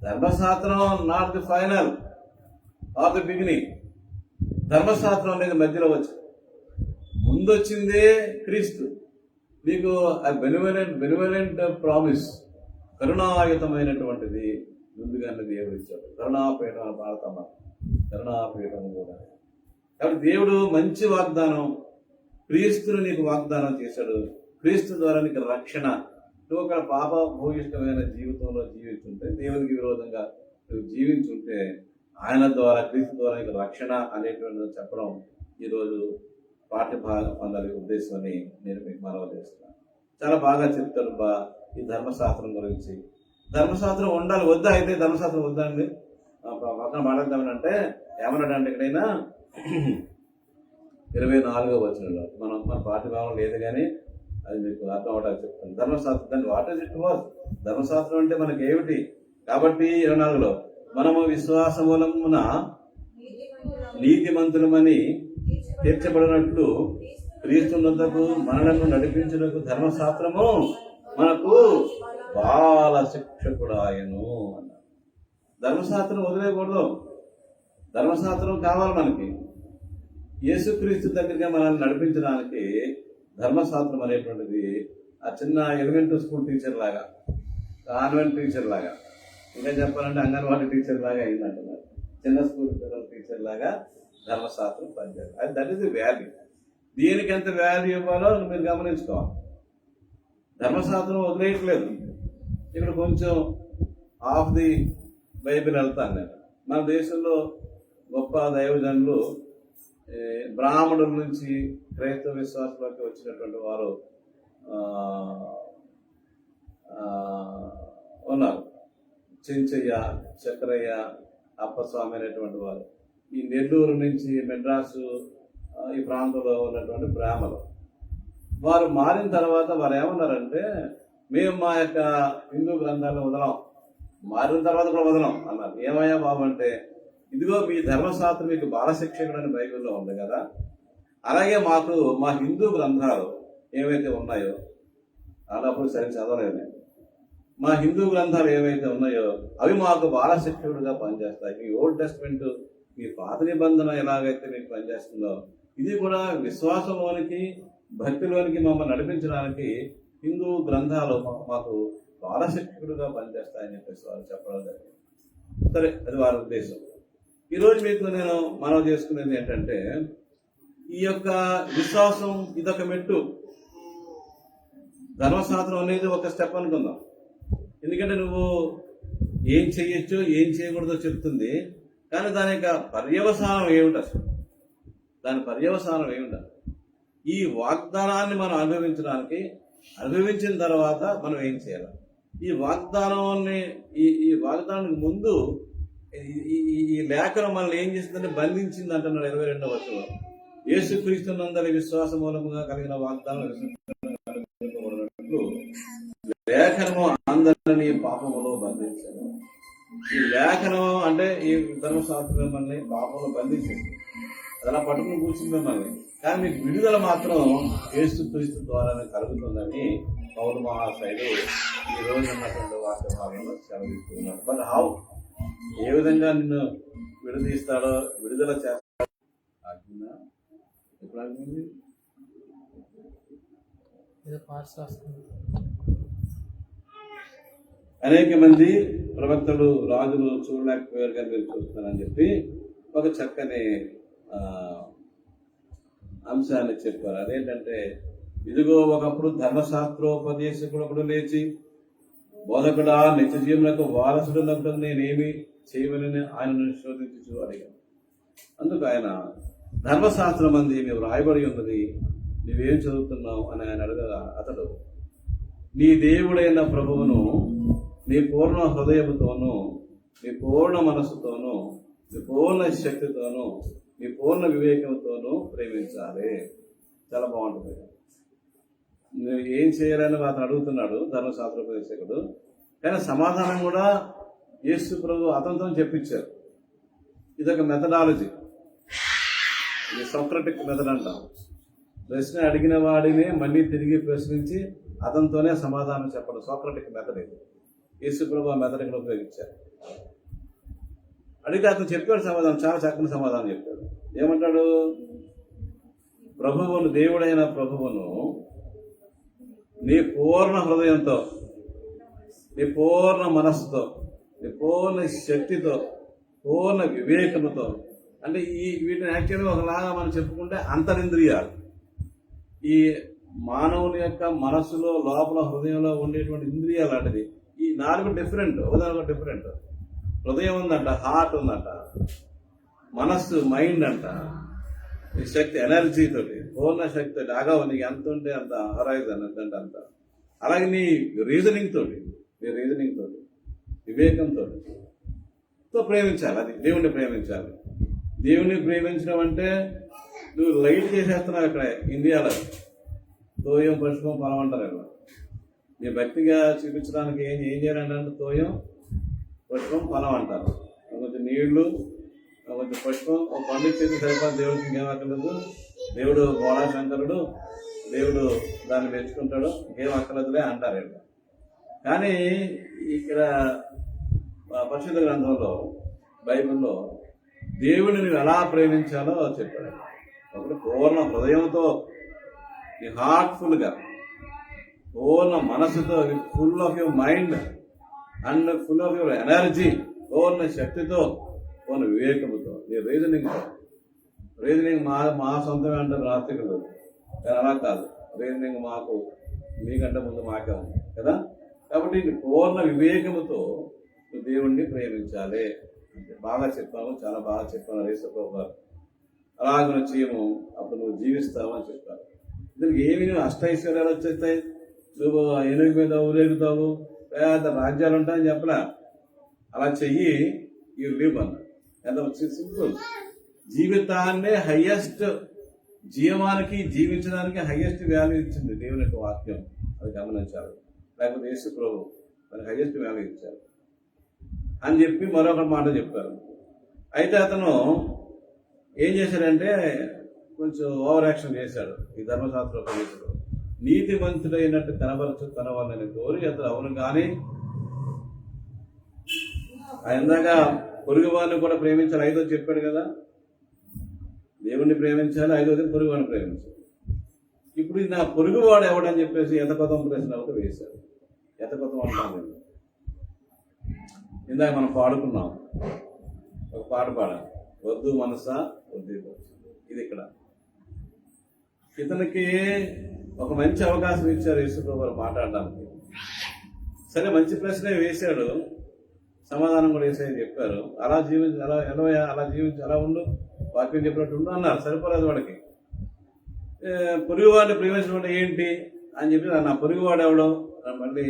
ధర్మశాస్త్రం not the final or the beginning. ధర్మశాస్త్రం అనేది మధ్యలో వచ్చింది, ముందొచ్చిందే క్రీస్తు. నీకు బెనివలెంట్ ప్రామిస్, కరుణాయుతమైనటువంటిది ముందుగానే దేవుడు ఇచ్చాడు. కరుణాపీఠం పాడతాం, కరుణాపీఠం కూడా. కాబట్టి దేవుడు మంచి వాగ్దానం, క్రీస్తుని నీకు వాగ్దానం చేశాడు. క్రీస్తు ద్వారా నీకు రక్షణ. నువ్వు ఒక పాప భూయిష్టమైన జీవితంలో జీవించుంటే, దేవునికి విరోధంగా నువ్వు జీవించుంటే, ఆయన ద్వారా, క్రీస్తు ద్వారా నీకు రక్షణ అనేటువంటి చెప్పడం ఈరోజు పాఠ్యభాగం పొందాలి ఉద్దేశం అని నేను మీకు మనవి చేస్తున్నాను. చాలా బాగా చెప్తారు ఈ ధర్మశాస్త్రం గురించి. ధర్మశాస్త్రం ఉండాలి వద్దా? అయితే ధర్మశాస్త్రం వద్దా అండి పక్కన మాట్లాడదామనంటే ఏమన్నాడంటే, ఎక్కడైనా 24వ వచనంలో మన పాఠ్యభాగం లేదు, కానీ అది మీకు అర్థం అవడానికి చెప్తాను. ధర్మశాస్త్రం దాన్ని వాట్ ఇస్ ఇట్ వాజ్. ధర్మశాస్త్రం అంటే మనకి ఏమిటి? కాబట్టి 24లో మనము విశ్వాస మూలమున నీతిమంతులమని తీర్చబడినట్లు క్రీస్తునందుకు మనలను నడిపించుటకు ధర్మశాస్త్రము మనకు బాల శిక్షకుడు ఆయను అన్నారు. ధర్మశాస్త్రం వదిలేయకూడదు, ధర్మశాస్త్రం కావాలి మనకి. యేసుక్రీస్తు దగ్గరగా మనల్ని నడిపించడానికి ధర్మశాస్త్రం అనేటువంటిది ఆ చిన్న ఎలిమెంటరీ స్కూల్ టీచర్ లాగా, కాన్వెంట్ టీచర్ లాగా, ఇంకా చెప్పాలంటే అంగన్వాడీ టీచర్ లాగా అయిందంటున్నారు. చిన్న స్కూల్ పిల్లల టీచర్ లాగా ధర్మశాస్త్రం పనిచేయాలి. అది దట్ ఈస్ ది వాల్యూ. దీనికి ఎంత వాల్యూ ఇవ్వాలో మీరు గమనించుకోవాలి. ధర్మశాస్త్రం వదిలేయట్లేదు. ఇక్కడ కొంచెం ఆఫ్ ది బైబిల్ వెళ్తాను నేను. మన దేశంలో గొప్ప దైవజనులు బ్రాహ్మణుల నుంచి క్రైస్తవ విశ్వాసంలోకి వచ్చినటువంటి వారు ఉన్నారు. చెంచయ్య, చక్రయ్య, అప్పస్వామి అనేటువంటి వారు. ఈ నెల్లూరు నుంచి మెడ్రాసు ఈ ప్రాంతంలో ఉన్నటువంటి బ్రాహ్మణులు వారు మారిన తర్వాత వారు ఏమన్నారంటే, మేము మా యొక్క హిందూ గ్రంథాలను వదలం, మారిన తర్వాత కూడా వదలం అన్నారు. ఏమయ్యా బాబు అంటే, ఇదిగో మీ ధర్మశాస్త్రం మీకు బాలశిక్షకుడు అని బైబిల్లో ఉంది కదా, అలాగే మాకు మా హిందూ గ్రంథాలు ఏవైతే ఉన్నాయో, అప్పుడు సరే చదవలేదు, మా హిందూ గ్రంథాలు ఏవైతే ఉన్నాయో అవి మాకు బాలశిక్షకుడుగా పనిచేస్తాయి. మీ ఓల్డ్ టెస్ట్మెంట్, మీ పాత నిబంధన ఎలాగైతే మీకు పనిచేస్తుందో, ఇది కూడా విశ్వాసంలోనికి, భక్తిలోనికి మమ్మల్ని నడిపించడానికి హిందూ గ్రంథాలు మాకు బాలశిక్షకుడుగా పనిచేస్తాయని చెప్పేసి వారు చెప్పడం జరిగింది. సరే, అది వారి ఉద్దేశం. ఈరోజు మీకు నేను మనవి చేసుకునేది ఏంటంటే, ఈ యొక్క విశ్వాసం ఇదొక మెట్టు, ధర్మశాస్త్రం అనేది ఒక స్టెప్ అనుకుందాం. ఎందుకంటే నువ్వు ఏం చేయొచ్చో ఏం చేయకూడదో చెప్తుంది, కానీ దాని యొక్క పర్యవసానం ఏమిటి? అసలు దాని పర్యవసానం ఏమిటి? ఈ వాగ్దానాన్ని మనం అనుభవించిన తర్వాత మనం ఏం చేయాలి? ఈ వాగ్దానాన్ని ఈ వాగ్దానానికి ముందు ఈ లేఖనం మనల్ని ఏం చేస్తుందంటే బంధించింది అంటున్నాడు 22వ వచనంలో. యేసుక్రీస్తునందలి విశ్వాస మూలముగా కలిగిన వాగ్దానం లేఖనము అందరినీ పాపములో బంధించారు. ఈ లేఖనం అంటే ఈ ధర్మశాస్త్రం మిమ్మల్ని పాపంలో బంధించింది, అలా పట్టుకుని కూర్చుంది మిమ్మల్ని. కానీ మీకు విడుదల మాత్రం యేసుక్రీస్తు ద్వారానే కలుగుతుందని పౌలు మహాశయుడు ఈ రోజు ఉన్నటువంటి వాక్య భాగంలో సెలవిస్తున్నారు. బట్ హౌ, ఏ విధంగా నిన్ను విడదీస్తాడో, విడుదల చేస్తాడో ఎప్పుడు అర్థమైంది? అనేక మంది ప్రవక్తలు, రాజులు చూడలేకపోయారు కానీ మీరు చూస్తున్నారని చెప్పి ఒక చక్కని అంశాన్ని చెప్పారు. అదేంటంటే, ఇదిగో ఒకప్పుడు ధర్మశాస్త్రోపదేశకుడు ఒకడు లేచి, బోధకుడా నిత్య జీవులకు వారసుడున్నప్పుడు నేనేమి చేయమని ఆయనను శోధించు అడిగాను. అందుకు ఆయన ధర్మశాస్త్రం అంది నీవు రాయబడి ఉన్నది, నువ్వేం చదువుతున్నావు అని ఆయన అడగగా అతడు నీ దేవుడైన ప్రభువును నీ పూర్ణ హృదయముతోనూ నీ పూర్ణ మనస్సుతోనూ నీ పూర్ణ శక్తితోనూ నీ పూర్ణ వివేకంతోనూ ప్రేమించాలి. చాలా బాగుంటుంది. నువ్వు ఏం చేయాలని అతను అడుగుతున్నాడు ధర్మశాస్త్రోపదేశకుడు. కానీ సమాధానం కూడా యేసు ప్రభు అతనితో చెప్పించారు. ఇదొక మెథడాలజీ, ఇది సోక్రటిక్ మెథడ్ అంటాం. ప్రశ్న అడిగిన వాడినే మళ్ళీ తిరిగి ప్రశ్నించి అతనితోనే సమాధానం చెప్పడం సోక్రటిక్ మెథడ్. ఇది యేసు ప్రభు ఆ మెథడ్ ఇక్కడ ఉపయోగించారు. అడిగితే అతను చెప్పాడు సమాధానం, చాలా చక్కని సమాధానం చెప్పాడు. ఏమంటాడు? ప్రభువును, దేవుడైన ప్రభువును నీ పూర్ణ హృదయంతో, నీ పూర్ణ మనస్సుతో, నీ పూర్ణ శక్తితో, పూర్ణ వివేకముతో, అంటే వీటిని యాక్చువల్గా ఒకలాగా మనం చెప్పుకుంటే అంతరింద్రియాలు. ఈ మానవుని యొక్క మనస్సులో లోపల హృదయంలో ఉండేటువంటి ఇంద్రియాలు లాంటిది. ఈ 4 డిఫరెంట్, ఒకదానికి డిఫరెంట్. హృదయం ఉందంట, హార్ట్ ఉందంట, మనస్సు మైండ్ అంట, ఈ శక్తి ఎనర్జీ తోటి, పూర్ణ శక్తి తోటి, ఆగా నీకు ఎంత ఉంటే అంత హొరైజన్ ఎంతంటే అంత. అలాగే నీ రీజనింగ్ తోటి, వివేకంతో ప్రేమించాలి. అది దేవుణ్ణి ప్రేమించాలి. దేవుణ్ణి ప్రేమించడం అంటే నువ్వు లైట్ చేసేస్తున్నావు. ఇక్కడ ఇండియాలో తోయం, పుష్పం, పొలం అంటారు. ఇక్కడ నీ భక్తిగా చూపించడానికి ఏం చేయాలంటే తోయం, పుష్పం, పొలం అంటారు. కొంచెం నీళ్లు, కొంచెం పుష్పం, ఒక పండు చేసి సరిపోతే దేవుడికి ఇంకేం అక్కర్లేదు. దేవుడు బోళాశంకరుడు, దేవుడు దాన్ని మెచ్చుకుంటాడు, ఇంకేం అక్కర్లేదులే అంటారు ఇక్కడ. కానీ ఇక్కడ పరిశుద్ధ గ్రంథంలో, బైబిల్లో దేవుడిని నువ్వు ఎలా ప్రేమించాలో చెప్పాడు. ఒకటి పూర్ణ హృదయంతో, ఈ హార్ట్ఫుల్గా, పూర్ణ మనసుతో, full of your mind and full of your energy, పూర్ణ శక్తితో, పూర్ణ వివేకముతో, నీ రీజనింగ్ మా సొంతమే అంటారు నాస్తికులు. కానీ అలా కాదు. రీజనింగ్ మాకు మీకంటే ముందు మాకే ఉంది కదా. కాబట్టి పూర్ణ వివేకముతో దేవుణ్ణి ప్రేమించాలి. బాగా చెప్పాము, చాలా బాగా చెప్పాను యేసుప్రభు గారు. అలాగ నువ్వు చేయము, అప్పుడు నువ్వు జీవిస్తావు అని చెప్పారు. దీనికి ఏమి అష్టైశ్వర్యాలు వచ్చేస్తాయి, నువ్వు ఏనుగు మీద ఊరేగుతావు, పెద్ద రాజ్యాలు ఉంటాయని చెప్పలా. అలా చెయ్యి, యూ లివ్ అన్న. ఎంత వచ్చింది సింపుల్. జీవితాన్నే హయ్యెస్ట్, జీవానికి జీవించడానికి హయ్యెస్ట్ వాల్యూ ఇచ్చింది దేవుని యొక్క వాక్యం. అది గమనించాలి. లేకపోతే యేసు ప్రభు దానికి హయ్యెస్ట్ వాల్యూ ఇచ్చారు అని చెప్పి మరొక మాట చెప్పారు. అయితే అతను ఏం చేశాడంటే కొంచెం ఓవర్ యాక్షన్ చేశాడు. ఈ ధర్మశాస్త్ర ఉపదేశకుడు నీతిమంతుడైనట్టు కనవాలని కోరి అతను అవును కానీ ఆయన ఇందాక పొరుగు వారిని కూడా ప్రేమించాలి. 5వ చెప్పాడు కదా, దేవుణ్ణి ప్రేమించాలి, 5వది పొరుగు వాడిని ప్రేమించాలి. ఇప్పుడు నా పొరుగువాడు ఎవడని చెప్పేసి ఎతకొతం ప్రశ్న ఒకటి వేశాడు. ఎతకొతం అంటాను. ఇందాక మనం పాడుకున్నాం, ఒక పాట పాడాలి, వద్దు మనసా వద్దు. ఇది ఇక్కడ ఇతనికి ఒక మంచి అవకాశం ఇచ్చారు యేసుప్రభు వారు మాట్లాడడానికి. సరే, మంచి ప్రశ్నే వేశాడు, సమాధానం కూడా వేసాయని చెప్పారు. అలా జీవించి అలా జీవించి అలా ఉండు, వాక్యం చెప్పినట్టు ఉండు అన్నారు. సరిపోలేదు వాడికి. పొరుగువాడిని ప్రేమించడం ఏంటి అని చెప్పి నా పొరుగువాడు ఎవడో మళ్ళీ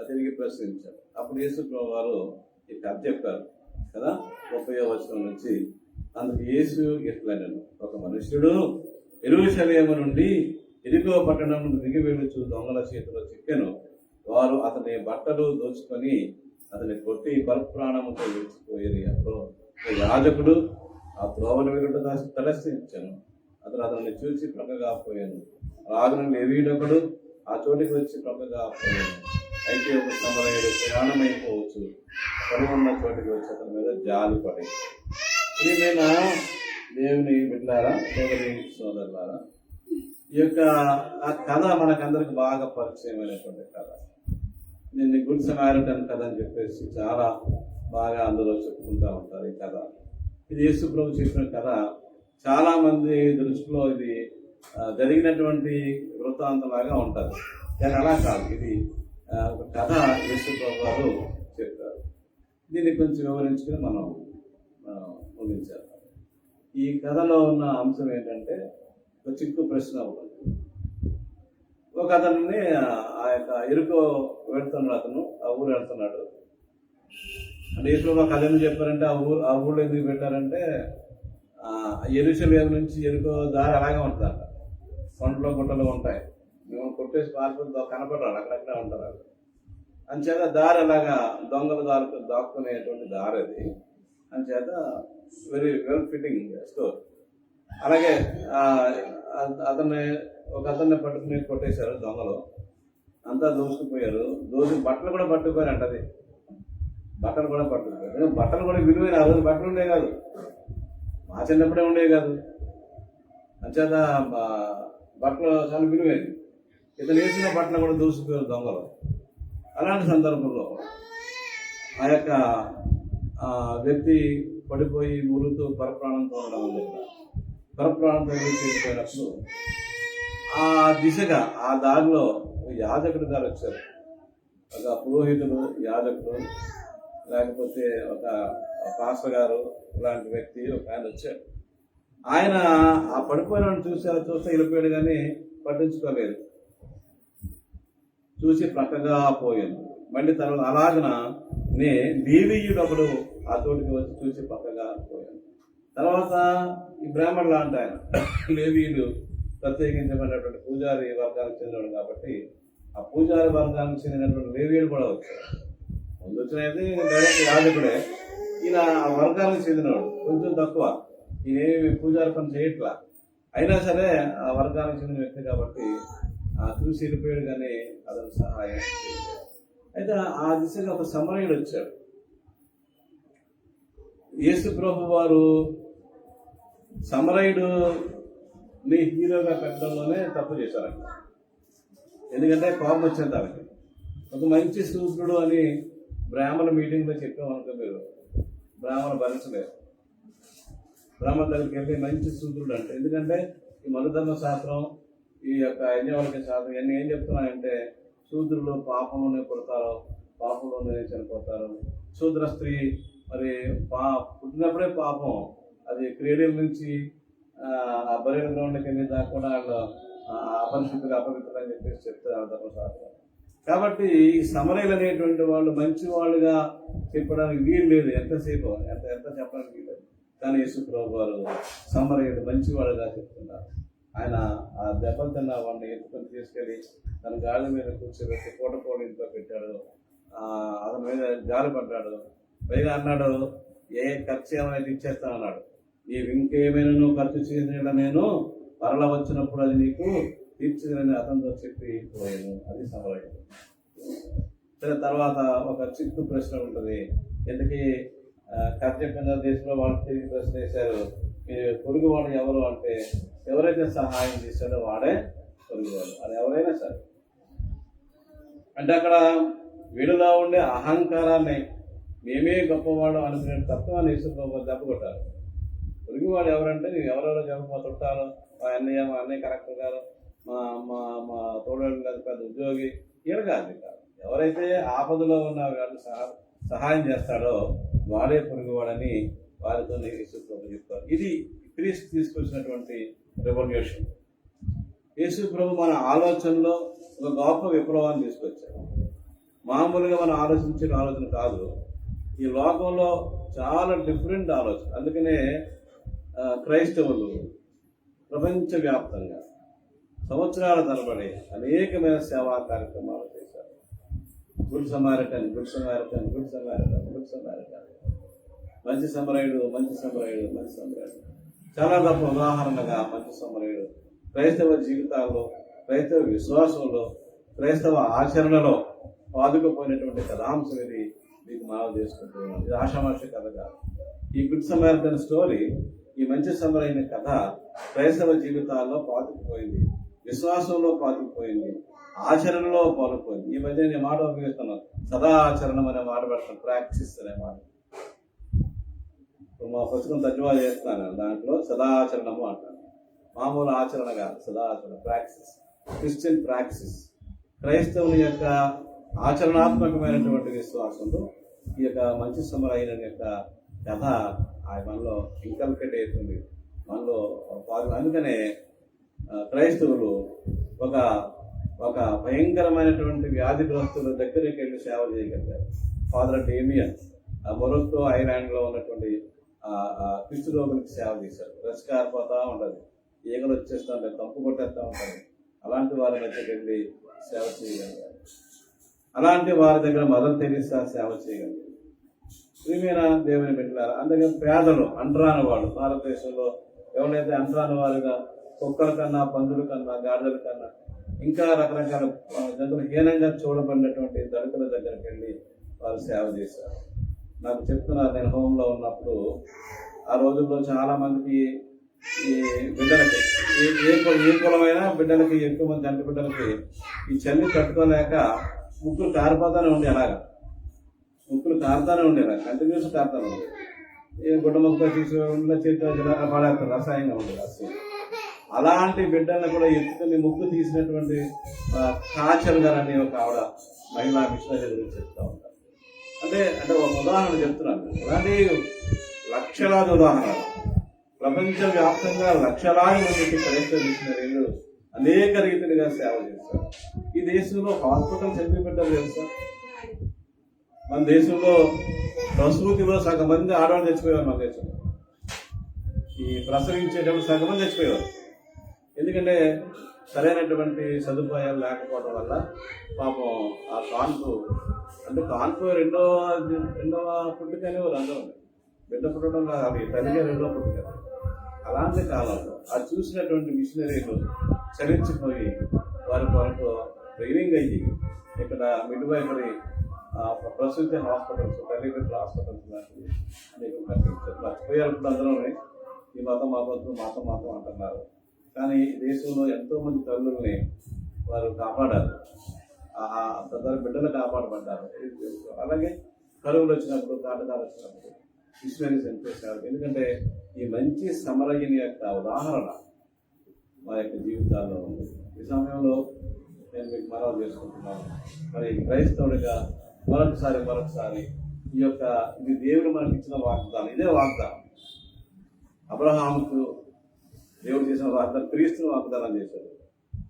తిరిగి ప్రశ్నించాడు. అప్పుడు యేసుప్రభు వారు ఈ కథ చెప్పారు కదా, 30వ వచనం నుంచి. అందుకు యేసు ఇట్లనెను, ఒక మనుష్యుడు యెరూషలేము నుండి యెరికో పట్టణం దిగి వెళ్ళుచు దొంగల చేతిలో చిక్కెను. వారు అతని బట్టలు దోచుకొని అతని కొట్టి పరప్రాణముతో విడిచిపోయేది. అప్పుడు యాజకుడు ఆ త్రోవను వెలుట తలస్తించాను. అతన్ని చూసి ప్రక్కగా పోయాను. రాజును లేవీడొకడు ఆ చోటికి వచ్చి ప్రక్కగా పోయాను. అయితే ఒక సమరయుడు ప్రయాణమైపోవచ్చు, పరువున్న చోటికి వచ్చి అతని మీద జాలి పడి. ఇది నేను దేవుని బిడ్డలారా, సోదరులారా, ఈ యొక్క ఆ కథ మనకందరికి బాగా పరిచయమైనటువంటి కథ. నేను గుడ్ సమారిటన్ కథ అని చెప్పేసి చాలా బాగా అందులో చెప్పుకుంటూ ఉంటారు ఈ కథ. ఇది యేసు ప్రభు చెప్పిన కథ. చాలా మంది దృష్టిలో ఇది జరిగినటువంటి వృత్తాంతంలాగా ఉంటుంది, కానీ అలా కాదు. ఇది ఒక కథ యేసు ప్రభు గారు చెప్పారు. దీన్ని కొంచెం వివరించుకుని మనం ముగించాలి. ఈ కథలో ఉన్న అంశం ఏంటంటే ఒక చిక్కు ప్రశ్న ఒకటి. ఒక అతన్ని ఆ యొక్క ఎరుకో వెళ్తున్నాడు, అతను ఆ ఊరు వెళ్తున్నాడు. అంటే ఇప్పుడు ఒక కథ ఎందుకు చెప్పారంటే ఆ ఊళ్ళో ఎందుకు పెట్టారంటే యెరూషలేము నుంచి ఎరుకో దారి అలాగే ఉంటుందంట. కొండలో గుట్టలు ఉంటాయి, మేము కొట్టేసి పారిపోతే కనపడరాడు, అక్కడక్కడే ఉంటారు వాళ్ళు. అంచేత దారి అలాగా దొంగలు దాక్కునేటువంటి దారి అది. అంచేత వెరీ వెల్ ఫిట్టింగ్ స్టోర్. అలాగే ఒక అతన్ని పట్టుకుని కొట్టేశారు దొంగలు, అంతా దోసుకుపోయారు. బట్టలు కూడా పట్టుకుపోయారంట. అది బట్టలు కూడా పట్టుకుపోయారు. బట్టలు కూడా విలువైన, ఆ రోజు బట్టలు ఉండే కాదు, మా చిన్నప్పుడే ఉండేవి కాదు. అంచేత బట్టలు చాలా విలువైనవి. ఇతను వేసిన బట్టలు కూడా దోసుకుపోయారు దొంగలు. అలాంటి సందర్భంలో ఆ యొక్క వ్యక్తి పడిపోయి మురుగుతూ పరప్రాణంతో ఉండడం దగ్గర పరప్రాణంతో వెళ్ళిపోయినప్పుడు ఆ దిశగా ఆ దారిలో యాజకుడు గారు వచ్చారు. ఒక పురోహితుడు, యాజకుడు, లేకపోతే ఒక పాస్టర్ గారు ఇలాంటి వ్యక్తి ఒక ఆయన వచ్చాడు. ఆయన ఆ పడిపోయిన చూస్తే వెళ్ళిపోయాడు, కానీ పట్టించుకోలేదు. చూసి ప్రక్కగా పోయాను. మళ్ళీ తర్వాత అలాగన లేవీయుడు ఒకడు ఆ తోటికి వచ్చి చూసి పక్కగా పోయాను. తర్వాత ఈ బ్రాహ్మణులు అంటే ఆయన లేవీయుడు ప్రత్యేకించబడినటువంటి పూజారి వర్గానికి చెందినవాడు కాబట్టి ఆ పూజారి వర్గానికి చెందినటువంటి లేవీయుడు కూడా వచ్చాడు. ముందు వచ్చినది డైరెక్ట్ యాజకుడే, ఈయన ఆ వర్గానికి చెందినవాడు, కొంచెం తక్కువ, ఈయనేమి పూజారి పని చేయట్లా. అయినా సరే ఆ వర్గానికి చెందిన వ్యక్తి కాబట్టి చూసి వెళ్ళిపోయాడు, కానీ అతను సహాయం చేయలేదు. అయితే ఆ దిశగా ఒక సమరయుడు వచ్చాడు. యేసు ప్రభు వారు సమరయుడుని హీరోగా పెట్టడంలోనే తప్పు చేశారంట. ఎందుకంటే కోపం వచ్చింది తనకి. ఒక మంచి శూద్రుడు అని బ్రాహ్మణ మీటింగ్లో చెప్పామనుకో, మీరు బ్రాహ్మణ భరించలేరు. బ్రాహ్మణ దగ్గరికి వెళ్ళి మంచి శూద్రుడు అంటే, ఎందుకంటే ఈ మనుధర్మ శాస్త్రం, ఈ యొక్క యజ్ఞవల్క్య శాస్త్రం ఇవన్నీ ఏం చెప్తున్నాయంటే శూద్రులు పాపంలోనే పుడతారు, పాపంలోనే చనిపోతారు. శూద్ర స్త్రీ మరి పుట్టినప్పుడే పాపం, అది క్రీడల నుంచి బరిల గ్రౌండ్కి వెళ్ళి దాకా కూడా వాళ్ళు అపరిశుద్ధులు అపవిత్రులు అని చెప్పేసి చెప్తారు ధర్మశాస్త్రం. కాబట్టి ఈ సమరయులు అనేటువంటి వాళ్ళు మంచి వాళ్ళుగా చెప్పడానికి వీలు లేదు. ఎంతసేపు ఎంత చెప్పడానికి వీలు లేదు. కానీ యేసు ప్రభు వారు సమరయుడు మంచివాడుగా చెప్తున్నారు. ఆయన ఆ దెబ్బలు తిన్న వాడిని ఎత్తుకొని తీసుకెళ్ళి తన గాలి మీద కూర్చోబెట్టి పూటకోడి ఇంట్లో పెట్టాడు. అతని మీద గాలి పడ్డాడు. పైగా అన్నాడు, ఏ ఖర్చు ఏమైనా ఇచ్చేస్తాను అన్నాడు. నీవు ఇంకేమైనా నువ్వు ఖర్చు చేయడం నేను మరల వచ్చినప్పుడు అది నీకు తీర్చుదని అతనితో చెప్పి పోయాను. అది సమరయుడు. సరే, తర్వాత ఒక చిక్కు ప్రశ్న ఉంటుంది. ఎందుకీ కర్తవ్య దేశంలో వాళ్ళు తిరిగి ప్రశ్న వేశారు, మీరు పొరుగువాడు ఎవరు అంటే, ఎవరైతే సహాయం చేశాడో వాడే పొరుగువాడు. అది ఎవరైనా సరే. అంటే అక్కడ వీడిలో ఉండే అహంకారాన్ని మేమే గొప్పవాడు అనుకునే తత్వాన్ని యేసుప్రభు దెబ్బ కొట్టారు. పొరుగువాడు ఎవరంటే, నువ్వు ఎవరెవరో చెప్ప చుట్టాలు, మా అన్నయ్య కరెక్టర్ గారు, మా తోడు పెద్ద ఉద్యోగి, ఈయన కాదు. ఎవరైతే ఆపదలో ఉన్న వాళ్ళు సహాయం చేస్తాడో వాడే పొరుగువాడని వారితో యేసుప్రభు చెప్తారు. ఇది క్రీస్తు తీసుకొచ్చినటువంటి రెవల్యూషన్. యేసుప్రభు మన ఆలోచనలో ఒక గొప్ప విప్లవాన్ని తీసుకొచ్చారు. మామూలుగా మనం ఆలోచించే ఆలోచన కాదు. ఈ లోకంలో చాలా డిఫరెంట్ ఆలోచన. అందుకనే క్రైస్తవులు ప్రపంచవ్యాప్తంగా సంవత్సరాల తరబడి అనేకమైన సేవా కార్యక్రమాలు చేశారు. గుడ్ సమారిటన్, మంచి సమరయుడు. చాలా గొప్ప ఉదాహరణగా మంచి సమరయుడు క్రైస్తవ జీవితాల్లో, క్రైస్తవ విశ్వాసంలో, క్రైస్తవ ఆచరణలో పాదుకుపోయినటువంటి కథాంశం ఇది మీకు మనవి చేసుకుంటున్నాను. ఇది ఆషామాషి కథ కాదు. ఈ గుడ్ సమారిటన్ స్టోరీ, ఈ మంచి సమరయుని కథ క్రైస్తవ జీవితాల్లో పాతుకుపోయింది, విశ్వాసంలో పాతుకుపోయింది, ఆచరణలో పాల్గొపోయింది. ఈ మధ్య నేను మాట ఉపయోగిస్తున్నాను, సదా ఆచరణం అనే మాట పెడతాను, ప్రాక్టీస్ అనే మాట. మా పుస్తకం తర్జుమా చేస్తున్నాను, దాంట్లో సదాచరణము అంటాను. మామూలు ఆచరణ కాదు, సదాచరణ, ప్రాక్టీస్, క్రిస్టియన్ ప్రాక్టీస్. క్రైస్తవుని యొక్క ఆచరణాత్మకమైనటువంటి విశ్వాసంలో ఈ యొక్క మంచి సమరైన యొక్క కథ ఆ మనలో ఇంకల్కెట్ అవుతుంది, మనలో అందుకనే క్రైస్తవులు ఒక ఒక భయంకరమైనటువంటి వ్యాధిగ్రస్తుల దగ్గరికి వెళ్ళి సేవ చేయగలిగారు. ఫాదర్ డేమియన్ మొరొక్కో ఐలాండ్లో ఉన్నటువంటి క్రిస్తు రోగులకు సేవ చేశారు. రసికారిపోతూ ఉంటుంది, ఈగలు వచ్చేస్తూ ఉంటాయి, కంపు కొట్టేస్తూ ఉంటాయి. అలాంటి వారి దగ్గరికి వెళ్ళి సేవ చేయగలిగారు. అలాంటి వారి దగ్గర మదర్ తెరీసా సేవ చేయగలిగారు. ప్రియమైన దేవుని బిడ్డలారా, అందుకే పేదలు అంటరాని వాళ్ళు భారతదేశంలో ఎవరైతే అంటరాని వారుగా కుక్కల కన్నా, పందుల కన్నా, గాడిదల కన్నా ఇంకా రకరకాల జంతువులు హీనంగా చూడబడినటువంటి దళితుల దగ్గరికి వెళ్ళి వారు సేవ చేశారు. నాకు చెప్తున్నారు, నేను హోంలో ఉన్నప్పుడు ఆ రోజుల్లో చాలా మందికి ఈ బిడ్డలకి ఏ కులమైనా బిడ్డలకి ఎక్కువ మంది జంట బిడ్డలకి ఈ చల్లి తట్టుకోలేక ముక్కులు కారిపోతానే ఉండే, అలాగా ముక్కులు కారుతానే ఉండేలా కంటిన్యూస్ కారుతానే ఉండేది. ఏ గుడ్డ ముక్క తీసి చేతిలో పడేస్తారు, రసాయంగా ఉండేది అసలు. అలాంటి బిడ్డలను కూడా ఎత్తుకుని ముక్కు తీసినటువంటి కాచల్ గారు అనే ఒక ఆవిడ మహిళా మిషనరీ గురించి చెప్తా ఉంటారు. అంటే ఒక ఉదాహరణ చెప్తున్నాను. అలాంటి లక్షలాది ఉదాహరణలు ప్రపంచవ్యాప్తంగా లక్షలాది మందికి క్రైస్తవ మిషనరీలు అనేక రీతిలుగా సేవ చేస్తారు. ఈ దేశంలో హాస్పిటల్స్ ఎందుకు పెట్టారు తెలుసా? మన దేశంలో ప్రసూతిలో సగం మంది ఆడవాళ్ళు చచ్చిపోయేవారు. మన దేశంలో ఈ ప్రసవించేటప్పుడు సగం మంది చచ్చిపోయేవారు. ఎందుకంటే సరైనటువంటి సదుపాయాలు లేకపోవడం వల్ల పాపం ఆ కాన్పు రెండవ పుట్టుకనే వాళ్ళు అందరూ బిడ్డ పుట్టడం కాదు, అవి తల్లిగా రెండవ పుట్టుక. అలాంటి కాలంలో అది చూసినటువంటి మిషనరీలు చలించిపోయి వారి కొరకు ట్రైనింగ్ అయ్యి ఇక్కడ మిడ్ వైఫరీ ప్రసూతి హాస్పిటల్స్, తల్లిదండ్రుల హాస్పిటల్స్ లాంటివి అనేక కట్టించారు. మర్చిపోయారు ఇప్పుడు అందరూ ఈ మతం మాతం అంటున్నారు. కానీ దేశంలో ఎంతో మంది తల్లుల్ని వారు కాపాడారు, తదితర బిడ్డలు కాపాడబడ్డారు. అలాగే కరువులు వచ్చినప్పుడు, కాటకాలు వచ్చినప్పుడు మిషనరీస్ ఎంపేశారు. ఎందుకంటే ఈ మంచి సమరయ్యని యొక్క ఉదాహరణ మా యొక్క జీవితాల్లో ఉంది. ఈ సమయంలో నేను మీకు మనవి చేసుకుంటున్నాను, మరి క్రైస్తవుడిగా మరొకసారి ఇది దేవుడు మనకి ఇచ్చిన వాగ్దానం. ఇదే వాగ్దానం అబ్రహాముకు దేవుడు చేసిన వాగ్దానం, క్రీస్తుని వాగ్దానం చేశాడు.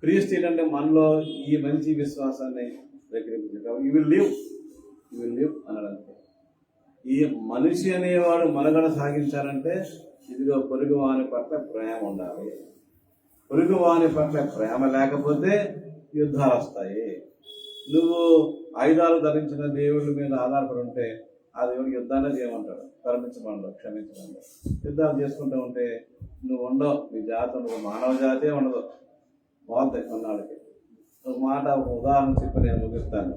క్రీస్తు ఏంటంటే మనలో ఈ మంచి విశ్వాసాన్ని దగ్గర యూ విల్ లివ్ అన్నాడంటే, ఈ మనిషి అనేవాడు మనుగడ సాగించాలంటే ఇదిగో పొరుగువాని పట్ల ప్రేమ ఉండాలి. పొరుగువాని పట్ల ప్రేమ లేకపోతే యుద్ధాలు వస్తాయి. నువ్వు ఆయుధాలు ధరించిన దేవుళ్ళ మీద ఆధారపడి ఉంటే ఆ దేవుడికి యుద్ధాన్ని చేయమంటాడు, కరుణించమండవు, క్షమించమండవు. యుద్ధాలు చేసుకుంటూ ఉంటే నువ్వు ఉండవు, నీ జాతి ఉండదు, మానవ జాతే ఉండదు. బాగుంటాయి కొన్నాళ్ళకి. ఒక మాట, ఒక ఉదాహరణ చెప్పి నేను ముగిస్తాను.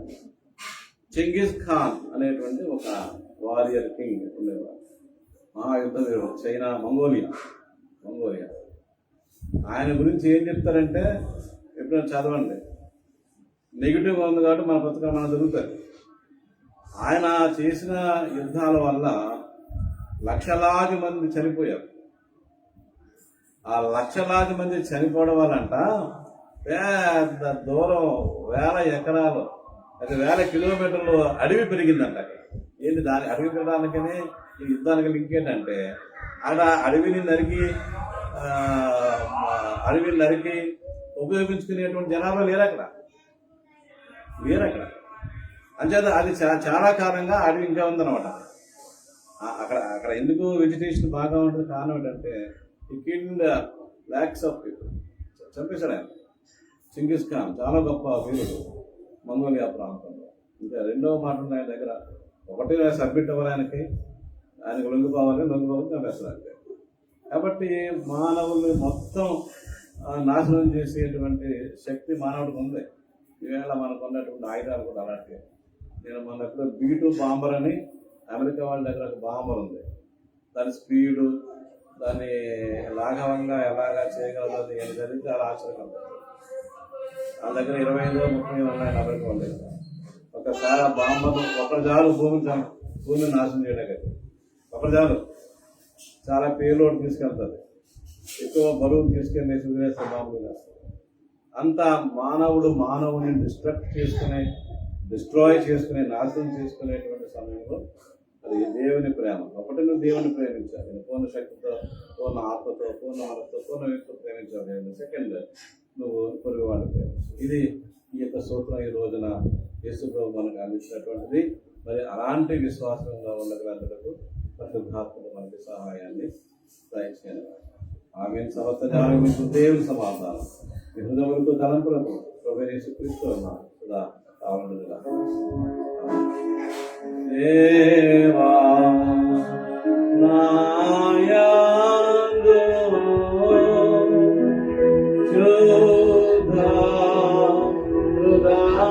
చెంగిస్ ఖాన్ అనేటువంటి ఒక వారియర్ కింగ్ ఉండేవాడు, మహాయుద్ధ వీరుడు, చైనా, మంగోలియా. ఆయన గురించి ఏం చెప్తారంటే, ఎప్పుడైనా చదవండి, నెగిటివ్గా ఉంది కాబట్టి మన పుస్తకాలు మనం దొరుకుతాయి. ఆయన చేసిన యుద్ధాల వల్ల లక్షలాది మంది చనిపోయారు. ఆ లక్షలాది మంది చనిపోవడం వల్లంట పెద్ద దూరం, వేల ఎకరాలు, అది 1000 కిలోమీటర్లు అడవి పెరిగిందంట. ఏంటి దాని అడవి పెరగడానికనే ఈ యుద్ధానికి లింక్ ఏంటంటే, ఆడ అడవిని నరికి ఉపయోగించుకునేటువంటి జనాభా లేరు అక్కడ. అంచేత అది చాలా కాలంగా అడవి ఇంకా ఉందన్నమాట. అక్కడ ఎందుకు వెజిటేషన్ బాగా ఉంటుంది కారణం ఏంటంటే, ఈ కిల్డ్ లాక్స్ ఆఫ్ పీపుల్, చంపేశాడు ఆయన. చెంగిస్ ఖాన్ చాలా గొప్ప వీరుడు మంగోలియా ప్రాంతంలో. ఇంకా రెండవ మాట ఉంది ఆయన దగ్గర, ఒకటి సబ్మిట్ అవ్వడానికి, ఆయనకు లొంగిపోవాలి చంపేస్తాడు. కాబట్టి మానవుల్ని మొత్తం నాశనం చేసేటువంటి శక్తి మానవుడికి ఉంది. ఈవేళ మనకు ఉన్నటువంటి ఆయుధాలు కూడా అలాంటివి. నేను మనకు B2 బాంబర్ అని అమెరికా వాళ్ళ దగ్గర ఒక బాంబర్ ఉంది. దాని స్పీడు, దాన్ని లాఘవంగా ఎలాగా చేయగలదు అని జరిగితే అలా ఆశ్చర్యపడతారు. వాళ్ళ దగ్గర 25-30 ఉన్నాయి అమెరికా వాళ్ళ దగ్గర. ఒకసారి ఆ బాంబర్ ఒకటి చాలు భూమిని నాశనం చేయడానికి. ఒకటి చాలు, చాలా పేలోడ్ తీసుకెళ్తుంది, ఎక్కువ బరువు తీసుకెళ్ళి వదిలేస్తే బాంబులు వేస్తారు. అంత మానవుడిని డిస్ట్రక్ట్ చేసుకునే డిస్ట్రాయ్ చేసుకునే, నాశనం చేసుకునేటువంటి సమయంలో అది దేవుని ప్రేమ. ఒకటి నువ్వు దేవుని ప్రేమించాలి, నేను పూర్ణ శక్తితో, పూర్ణ ఆత్మతో, పూర్ణ మనతో, పూర్ణ వ్యక్తితో ప్రేమించాలి దేవుని. సెకండ్, నువ్వు పొరుగు వాళ్ళని ప్రేమించాలి. ఇది ఈ యొక్క సూత్రం ఈ రోజున యేసు ప్రభు మనకు అందించినటువంటిది. మరి అలాంటి విశ్వాసంగా ఉండగలందుకు పరిశుద్ధాత్మకు మనకి సహాయాన్ని దయచేయాలి. ఆమె సమస్త జ్ఞానం మీకు దేవుని సమాధానం మీ హృదయములకు తలంపులకు ప్రభువైన యేసుక్రీస్తు నామమున సదా కావలనుగా. దేవా నాయందు శుద్ధ హృదయము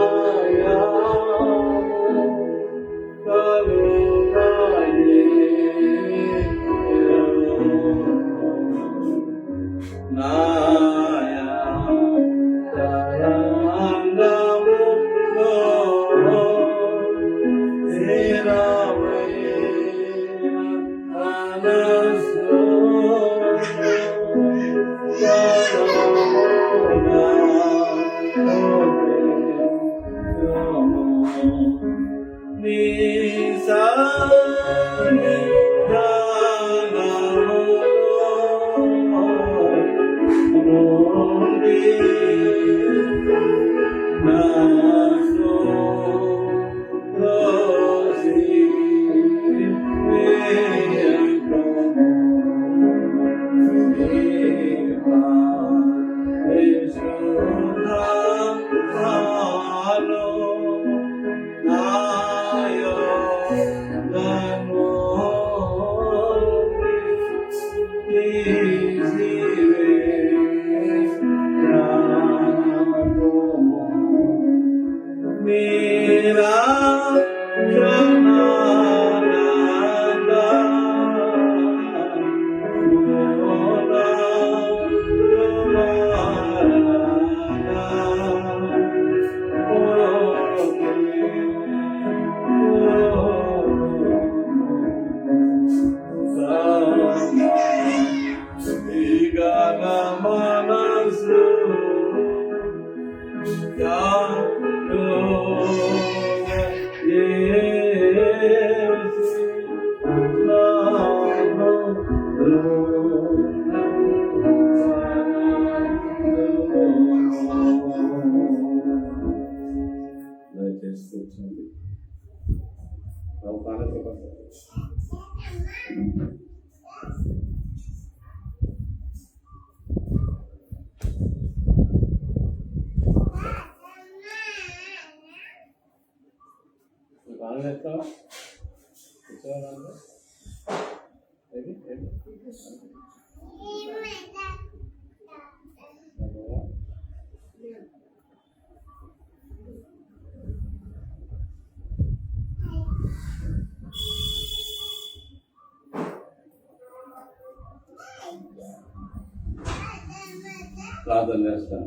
ప్రార్థన చేస్తాను.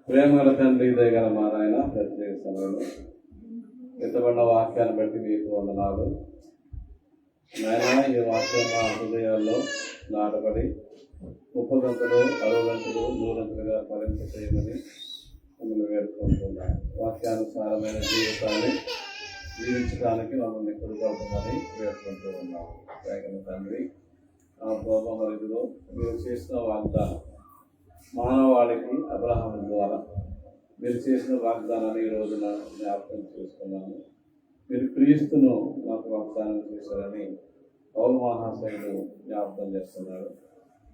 ప్రేమగల తండ్రి, దయగల మా నాయన, ప్రత్యేక సమయంలో ఎత్తబడిన వాక్యాన్ని బట్టి మీకు వందనాలు నాయన. ఈ వాక్యం మా హృదయాల్లో నాటబడి 30 గంటలు 60 గంటలు 100 గంటలుగా ఫలింప చేయమని మమ్మల్ని వేడుకుంటున్నాను. వాక్యానుసారమైన జీవితాన్ని జీవించడానికి మమ్మల్ని కొడుకోవమని వేడుకుంటూ ఉన్నాము. దయగల తండ్రి, మహారాజులో మీరు చేసిన వాగ్దానం మానవాళికి అబ్రహాము ద్వారా మీరు చేసిన వాగ్దానాన్ని ఈ రోజున జ్ఞాపకం చేసుకున్నాను. మీరు క్రీస్తును మాకు వాగ్దానం చేశారని పౌలు మహాశయుడు జ్ఞాపకం చేస్తున్నారు.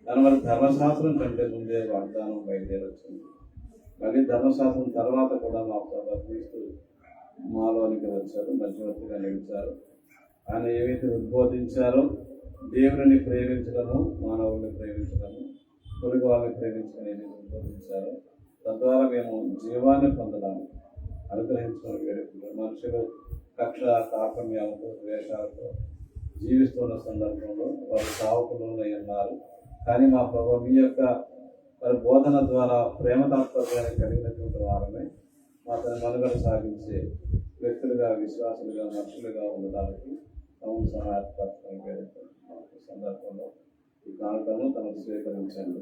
దాని వల్ల ధర్మశాస్త్రం కంటే ముందే వాగ్దానం బయలుదేరొచ్చింది. మళ్ళీ ధర్మశాస్త్రం తర్వాత కూడా మా ప్రభు క్రీస్తు మాలోనికి వచ్చారు, మధ్యవర్తిగా నిలిచారు. ఆయన ఏవైతే ఉద్బోధించారో దేవుని ప్రేమించడము, మానవుల్ని ప్రేమించడము, పొరుగు వాళ్ళని ప్రేమించడం ఉద్బోధించారు. తద్వారా మేము జీవాన్ని పొందడానికి అనుగ్రహించడం వేడుకుంటాం. మనుషులు కక్ష కార్పణ్యాలతో ద్వేషాలతో జీవిస్తున్న సందర్భంలో వారు సావుకులై ఉన్నారు. కానీ మా ప్రభు మీ యొక్క వారి బోధన ద్వారా ప్రేమ తాత్పర్యాన్ని కలిగినటువంటి వారమే మా తన మనుగడ సాగించే వ్యక్తులుగా, విశ్వాసులుగా, మనుషులుగా ఉండడానికి తమను సహాయపరచడానికి సందర్భంలో ఈ కానుకను తమకు స్వీకరించండి.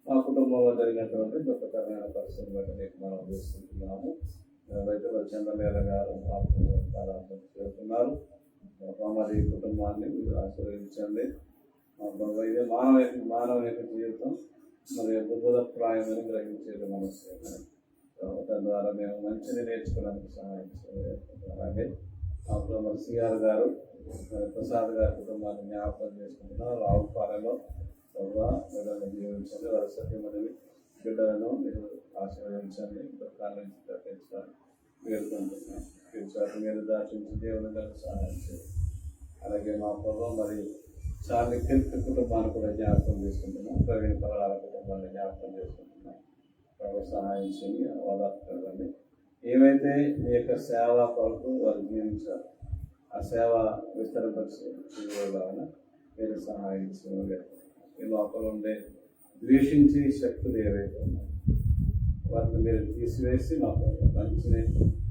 మా కుటుంబంలో జరిగినటువంటి దుఃఖకరమైన పరిస్థితిని బట్టి నీకు మనం చూసుకుంటున్నాము. రైతుల చంద్రలేల గారు ప్రారంభం చేస్తున్నారు. మరి కుటుంబాన్ని మీరు ఆశీర్వదించండి. ఇది మానవ యొక్క జీవితం మరి బుద్ధప్రాయమని గ్రహించేది మనసు. తద్వారా మేము మంచిని నేర్చుకోవడానికి సహాయం చేయాలి. అలాగే మరి సిఆర్ గారు మరి ప్రసాద్ గారి కుటుంబాన్ని జ్ఞాపకం చేసుకుంటున్నారు. రావుపాలెంలో బిడ్డలను జీవించండి. వారి సత్యమని బిడ్డలను మీరు ఆశీర్వదించండి. దుఃఖాల నుంచి తప్పించడానికి వేడుకుంటున్నాం. మీరు దాచించి దేవుని గారికి సహాయం చేయాలి. అలాగే మా ప్రభావం మరి చార్లీ కిర్క్ కుటుంబాన్ని కూడా జ్ఞాపకం చేసుకుంటున్నాం. ప్రవీణ్ పగడాల కుటుంబాన్ని జ్ఞాపకం చేసుకుంటున్నాం. ప్రభు సహాయం చేయండి, ఓదార్చండి. ఏవైతే మీ యొక్క సేవ కొరకు వారు జీవించారు ఆ సేవ విస్తరపరిచే మీరు సహాయం చేయండి. ఈ లోపల ఉండే ద్వేషించే శక్తులు ఏవైతే ఉన్నాయో వాటిని మీరు తీసివేసి మాకు మంచిని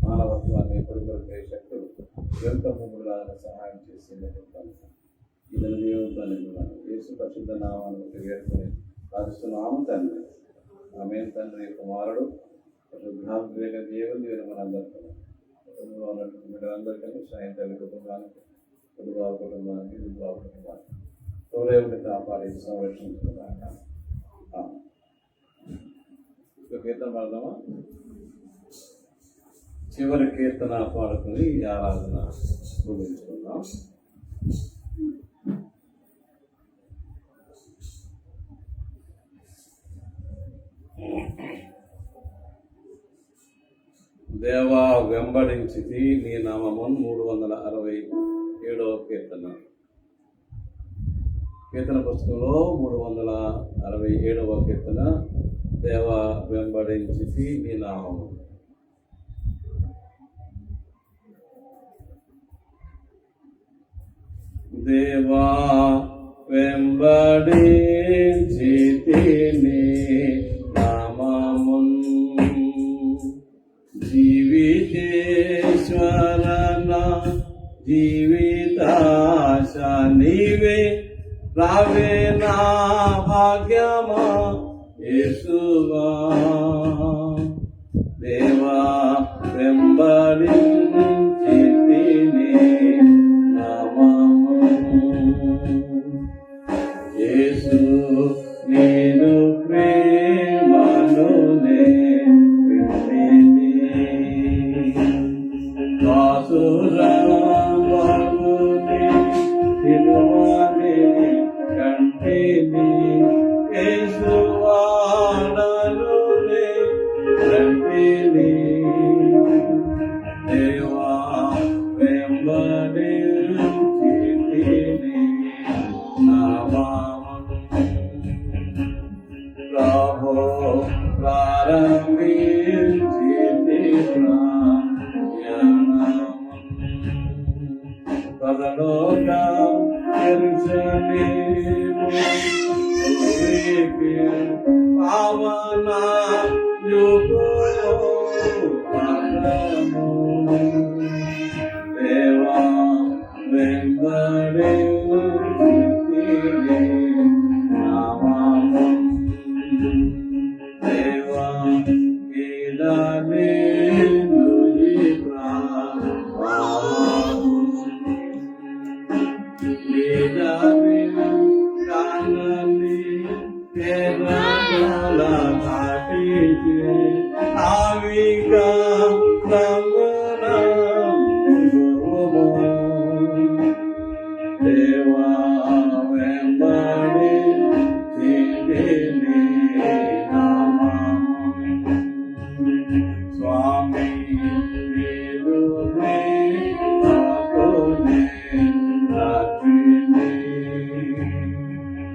మానవత్వాన్ని పొడిపడిపోయే శక్తులు ఎంత ముందులాగా సహాయం చేసి ఇదని దేవుతాన్ని యేసు పరిశుద్ధ నామాన్ని వేడుకొని ప్రార్థిస్తున్నాము తండ్రి. ఆమేన్. తండ్రి కుమారుడు శుద్ధాత్మక దేవుని మనందరికీ మీరందరికీ సాయం తల్లి కుటుంబానికి కుటుంబానికి తోడేవుని కాపాడి సంరక్షించుకున్నాక కీర్తన పాడదామా? చివరి కీర్తన పాడుకుని ఈ ఆరాధన ముగించుకుందాం. దేవా వెంబడించితి నీ నామమున్ 367వ కీర్తన. కీర్తన పుస్తకంలో 367వ కీర్తన. దేవా వెంబడించితి నీ నామము. దేవా వెంబడించితి నీ నామమున్ జీవితేశ్వరన జీవితాశ నీవే రావే నా భాగ్యమా యేసువా. దేవా వెంబడించితి నీ నామము. యేసు నేను ప్రేమను వాసురామముని సిలువనే కంటిని యేసువాడనునే కంటిని. దేవా వెంబడించితి నీ నామము. ప్రభో ప్రారంభించితి పరలోక యెరూషలేము పావన యుగము. దేవా వెంబడించితి నీ నామము. దేవా ఇలానే ఆవిగా దేవా వెంబడించితి నీ నామము. స్వామి నీవునే నాకునే రాత్రిని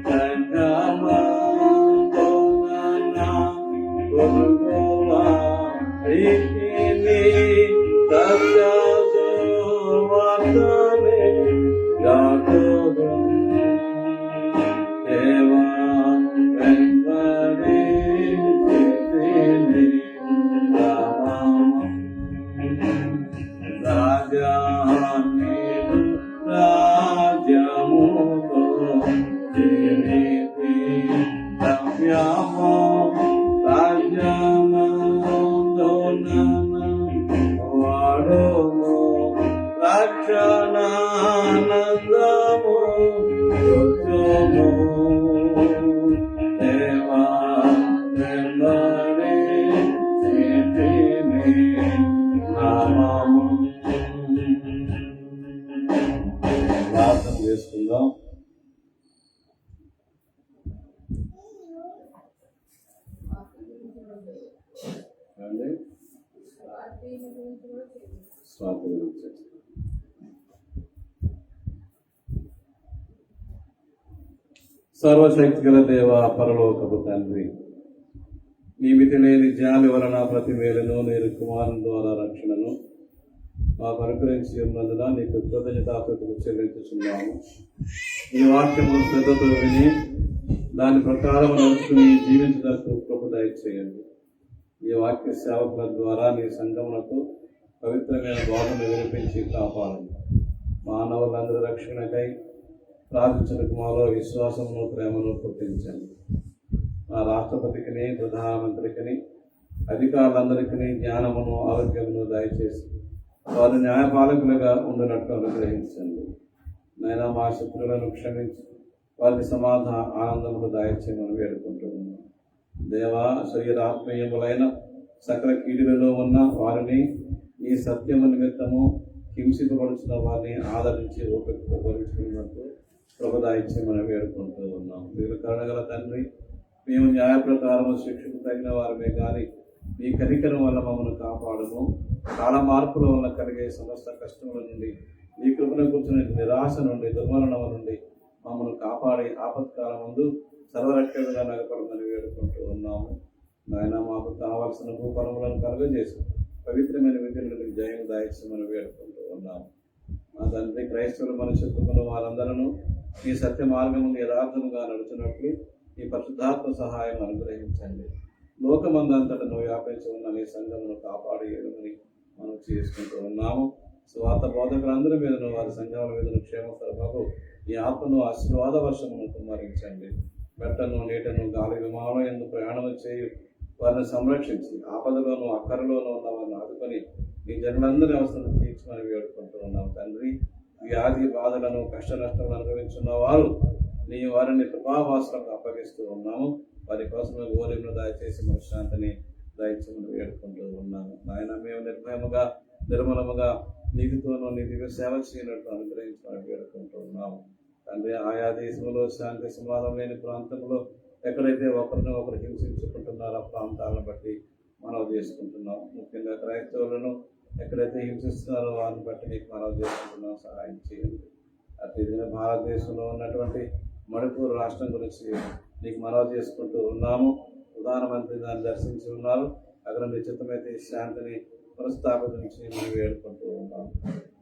సంగమా తోనా గురుగోవా రీతిని సత్యసువార్తనే గాతుదు. దేవా వెంబడించితి నీ నామము. రాజా నీవు రాజ్యముతో చేరితి రమ్యమా వాడుము రక్షణానందము రుచుము దేవా నిర్మలి నీతిని నామము. ప్రార్థన చేసుకుందాం. స్వాతి గురించి సర్వశక్తి గల దేవ పరలోకపు తండ్రి, నీ మితి లేని జాలి వలన ప్రతి మేలును నేను కుమారుని ద్వారా రక్షణను మాకు అనుగ్రహించి ఉన్నందున నీకు కృతజ్ఞతాపతులు చెల్లించుచున్నాము. ఈ వాక్యము శ్రద్ధతో విని దాని ప్రకారం నడుచుకుని జీవించడానికి కృప దయచేయండి. ఈ వాక్య సేవకుల ద్వారా నీ సంఘమునకు పవిత్రమైన బోధను వినిపించి కాపాడండి. మానవులందరి రక్షణకై ప్రార్థించడానికి మాలో విశ్వాసమును ప్రేమను పుట్టించండి. మా రాష్ట్రపతికిని ప్రధానమంత్రికిని అధికారులందరికీ జ్ఞానమును ఆరోగ్యమును దయచేసి వారు న్యాయపాలకులుగా ఉండినట్లు అనుగ్రహించండి. నైనా మా శత్రువులను క్షమించి వారికి సమాధాన ఆనందమును దయచేయమని వేడుకుంటున్నాను. దేవా, శరీరాత్మీయములైన సకల కీడులలో ఉన్న వారిని ఈ సత్యము నిమిత్తము హింసింపబడుచున్న వారిని ఆదరించి ఓపికతో భరించుకున్నట్టు కృపదాయిత్యమని వేడుకుంటూ ఉన్నాం. మీరు కరుణగల తండ్రి, మేము న్యాయ ప్రకారము శిక్షకు తగిన వారమే కానీ మీ కనికరం వల్ల మమ్మల్ని కాపాడము. కాల మార్పుల వల్ల కలిగే సమస్త కష్టముల నుండి, మీ కృపను కూర్చున్న నిరాశ నుండి, దుర్మరణం నుండి మమ్మల్ని కాపాడి ఆపత్కాలం ముందు సర్వరక్షణగా నగపడమని వేడుకుంటూ ఉన్నాము. నాయన, మాకు కావాల్సిన భూపరములను కలుగజేసి పవిత్రమైన విధులను జయం దాయిస్తామని వేడుకుంటూ ఉన్నాము. మా తండ్రి, క్రైస్తవుల మనుషులను వారందరూ ఈ సత్య మార్గము యథార్థముగా నడుచున్నట్లు ఈ పరిశుద్ధాత్మ సహాయం అనుగ్రహించండి. లోకమందంతటను వ్యాపించి ఉన్న నీ సంఘమును కాపాడి ఏడుమని మనం చేసుకుంటూ ఉన్నాము. స్వార్థ బోధకులందరి మీదను వారి సంఘముల మీదను క్షేమకరమగు ఈ ఆత్మను ఆశీర్వాద వర్షమును కుమ్మరించండి. బెట్టను, నీటను, గాలి విమానం ఎందుకు ప్రయాణం చేయి వారిని సంరక్షించి ఆపదలోనూ అక్కరలోనూ ఉన్న వారిని ఆదుకొని ఈ జనులందరి అవసరం తీర్చమని వేడుకుంటూ ఉన్నాం. తండ్రి, వ్యాధి బాధలను కష్ట నష్టాలను అనుభవించున్న వారు నీ వారిని కృపావాసులకు అప్పగిస్తూ ఉన్నాము. వారి కోసమే గోరిను దయచేసి మనశ్శాంతిని దయచేయమని వేడుకుంటూ ఉన్నాము. నాయన, మేము నిర్భయముగా నిర్మలముగా నీతితోనూ నీ దివ్య సేవ చేయనట్టు అనుగ్రహించమని వేడుకుంటూ ఉన్నాము. తండ్రి, ఆయా దేశంలో శాంతి సమాధానం లేని ప్రాంతంలో ఎక్కడైతే ఒకరిని ఒకరు హింసించుకుంటున్నారో ఆ ప్రాంతాలను బట్టి మనవి చేసుకుంటున్నాం. ముఖ్యంగా క్రైస్తవులను ఎక్కడైతే హింసిస్తున్నారో వారిని బట్టి నీకు మనవి చేసుకుంటున్నాం, సహాయం చేయండి. అట్లా భారతదేశంలో ఉన్నటువంటి మణిపూర్ రాష్ట్రం గురించి నీకు మనవి చేసుకుంటూ ఉన్నాము. ప్రధానమంత్రి దాన్ని దర్శించి ఉన్నారు. అక్కడ నిశ్చితమైతే శాంతిని పునఃస్థాపించి మనం వేడుకుంటూ ఉన్నాము.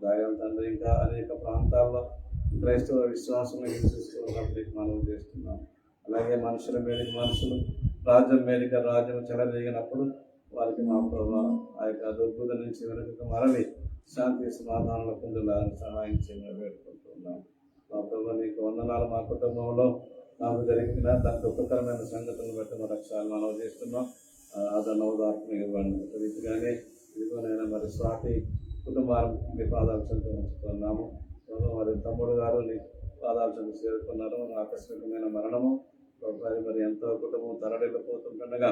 దైవం తండ్రి, ఇంకా అనేక ప్రాంతాల్లో క్రైస్తవ విశ్వాసం హింసిస్తూ ఉన్నప్పుడు నీకు మనవి చేస్తున్నాం. అలాగే మనుషుల మీదకి మనుషులు, రాజ్యం మీదకి రాజ్యం చెలరేగినప్పుడు వారికి మా ప్రభావ ఆ యొక్క దుర్బుద్ధ నుంచి వెనుకకు మరలి శాంతి సమాధానాల పొందేలాగా సహాయం చేయమని వేడుకుంటున్నాం. మా ప్రభావ నీకు వందనాలు. మా కుటుంబంలో నాకు జరిగిన దాని దుఃఖకరమైన సంఘటనలు బట్టి మా రక్షాలు మనం చేస్తున్నాం. ఆదరణ ఉదాహరణ ఇవ్వండి. రీతిగానే ఇదిగోనైనా మరి స్వాతి కుటుంబాలు మీ పాదాలు చెంత ఉంచుతున్నాము. మరి తమ్ముడు గారు నీ పాదాలు చెంత చేరుకున్నారు. ఆకస్మికమైన మరణము మరి ఎంతో కుటుంబం తరలిపోతుండగా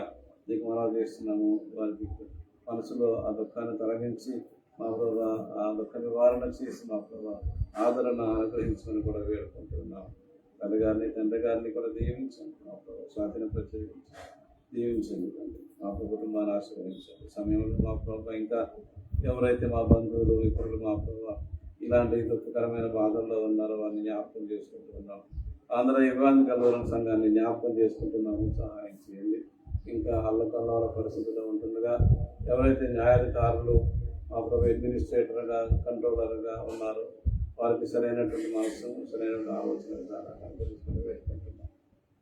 నీకు మనం చేస్తున్నాము. వారికి మనసులో ఆ దుఃఖాన్ని తొలగించి మా ప్రభావ ఆ దుఃఖ నివారణ చేసి మా ప్రభావ ఆదరణ అనుగ్రహించమని కూడా వేడుకుంటున్నాము. తల్లి గారిని, తండ్రి గారిని కూడా దీవించండి. మా ప్రభావ స్వాతిని ప్రత్యేకించి దీవించండి. మా కుటుంబాన్ని ఆశీర్వదించండి. సమయంలో మా ప్రభావ ఇంకా ఎవరైతే మా బంధువులు ఇతరులు మా ప్రభావ ఇలాంటి దుఃఖకరమైన బాధల్లో ఉన్నారో వారిని జ్ఞాపకం చేసుకుంటున్నాం. ఆంధ్ర యుగాన్ని కలవరం సంఘాన్ని జ్ఞాపకం చేసుకుంటున్నాము, సహాయం చేయండి. ఇంకా అల్లకల్లోల పరిస్థితిలో ఉంటుండగా ఎవరైతే న్యాయాధికారులు మా ప్రభు అడ్మినిస్ట్రేటర్గా కంట్రోలర్గా ఉన్నారో వారికి సరైనటువంటి మనసు, సరైన ఆలోచన విధానాన్ని తెలుసుకుని వేడుకుంటున్నాం.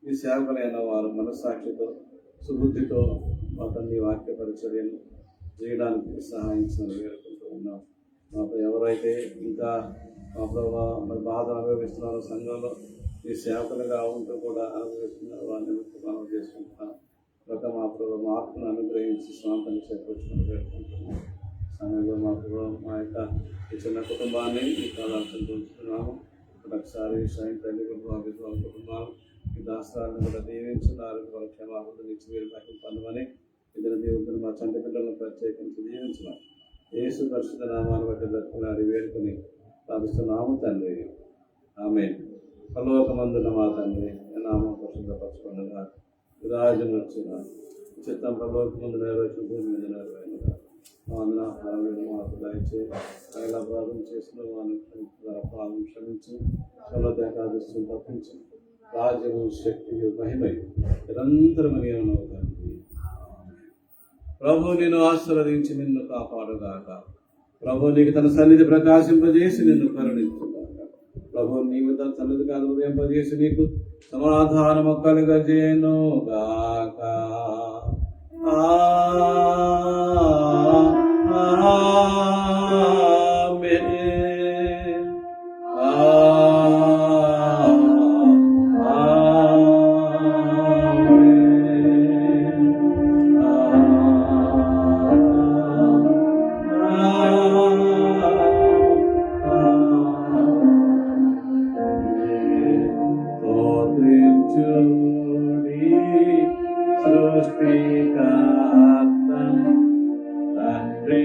ఈ సేవకులైన వారు మనస్సాక్షితో సుబుద్ధితో అతన్ని వాక్య పరిచర్యను చేయడానికి సహాయించమని వేడుకుంటూ ఉన్నాం. మాకు ఎవరైతే ఇంకా మా ప్రభు మరి బాధ అనుభవిస్తున్నారో సంఘంలో ఈ సేవకులుగా ఉంటూ కూడా అనుభవిస్తున్నారో వారిని మనం చేసుకుంటున్నాం. ఒక మా ప్రభు మార్పును అనుగ్రహించి స్వాంతాన్ని చేకూర్చుకుని పెట్టుకుంటున్నాం. సమయంలో మా ప్రభు మా యొక్క ఈ చిన్న కుటుంబాన్ని ఈ కాలాంతం ఉంచుతున్నాము. ఒకసారి తల్లి కుటుంబం విధుల కుటుంబాలు ఈ దాస్త్రాలను కూడా దీవించున్నారు. వాళ్ళ క్షమాపణ ఇచ్చి మీరు మహిమ పొందమని ఇద్దరు దేవుడు మా చంటి పిల్లలను ప్రత్యేకించి దీవించున్నాం. యేసు పరిశుద్ధ నామాన్ని బట్టి బ్రతుకులాడి వేడుకొని ప్రార్థిస్తున్నాము తండ్రి. ఆమేన్. పరలోకమందున్న మా తండ్రి నామం పరిశుద్ధపరచుకొనుగా. రాజ్యం వచ్చిన చిత్తం పరలోకమందు నెరవేర్చిన భూమి మీద నెరవేరుగా. మా ఆహారం మాకు దయచేసి ఆయన అపరాధం చేసిన వారిని క్షమించి ఏకాదశిని తప్పించి రాజ్యము శక్తియు మహిమయు నిరంతరమని తండ్రి. ప్రభు నిన్ను ఆశీర్వదించి నిన్ను కాపాడుగాక. ప్రభు నీకు తన సన్నిధి ప్రకాశింపజేసి నిన్ను కరుణించుగాక. ప్రభు నీవు తన సన్నిధి కాదు ఉదయింపజేసి నీకు సమాధానము కలుగజేయును గాక. సృష్టికర్త తండ్రి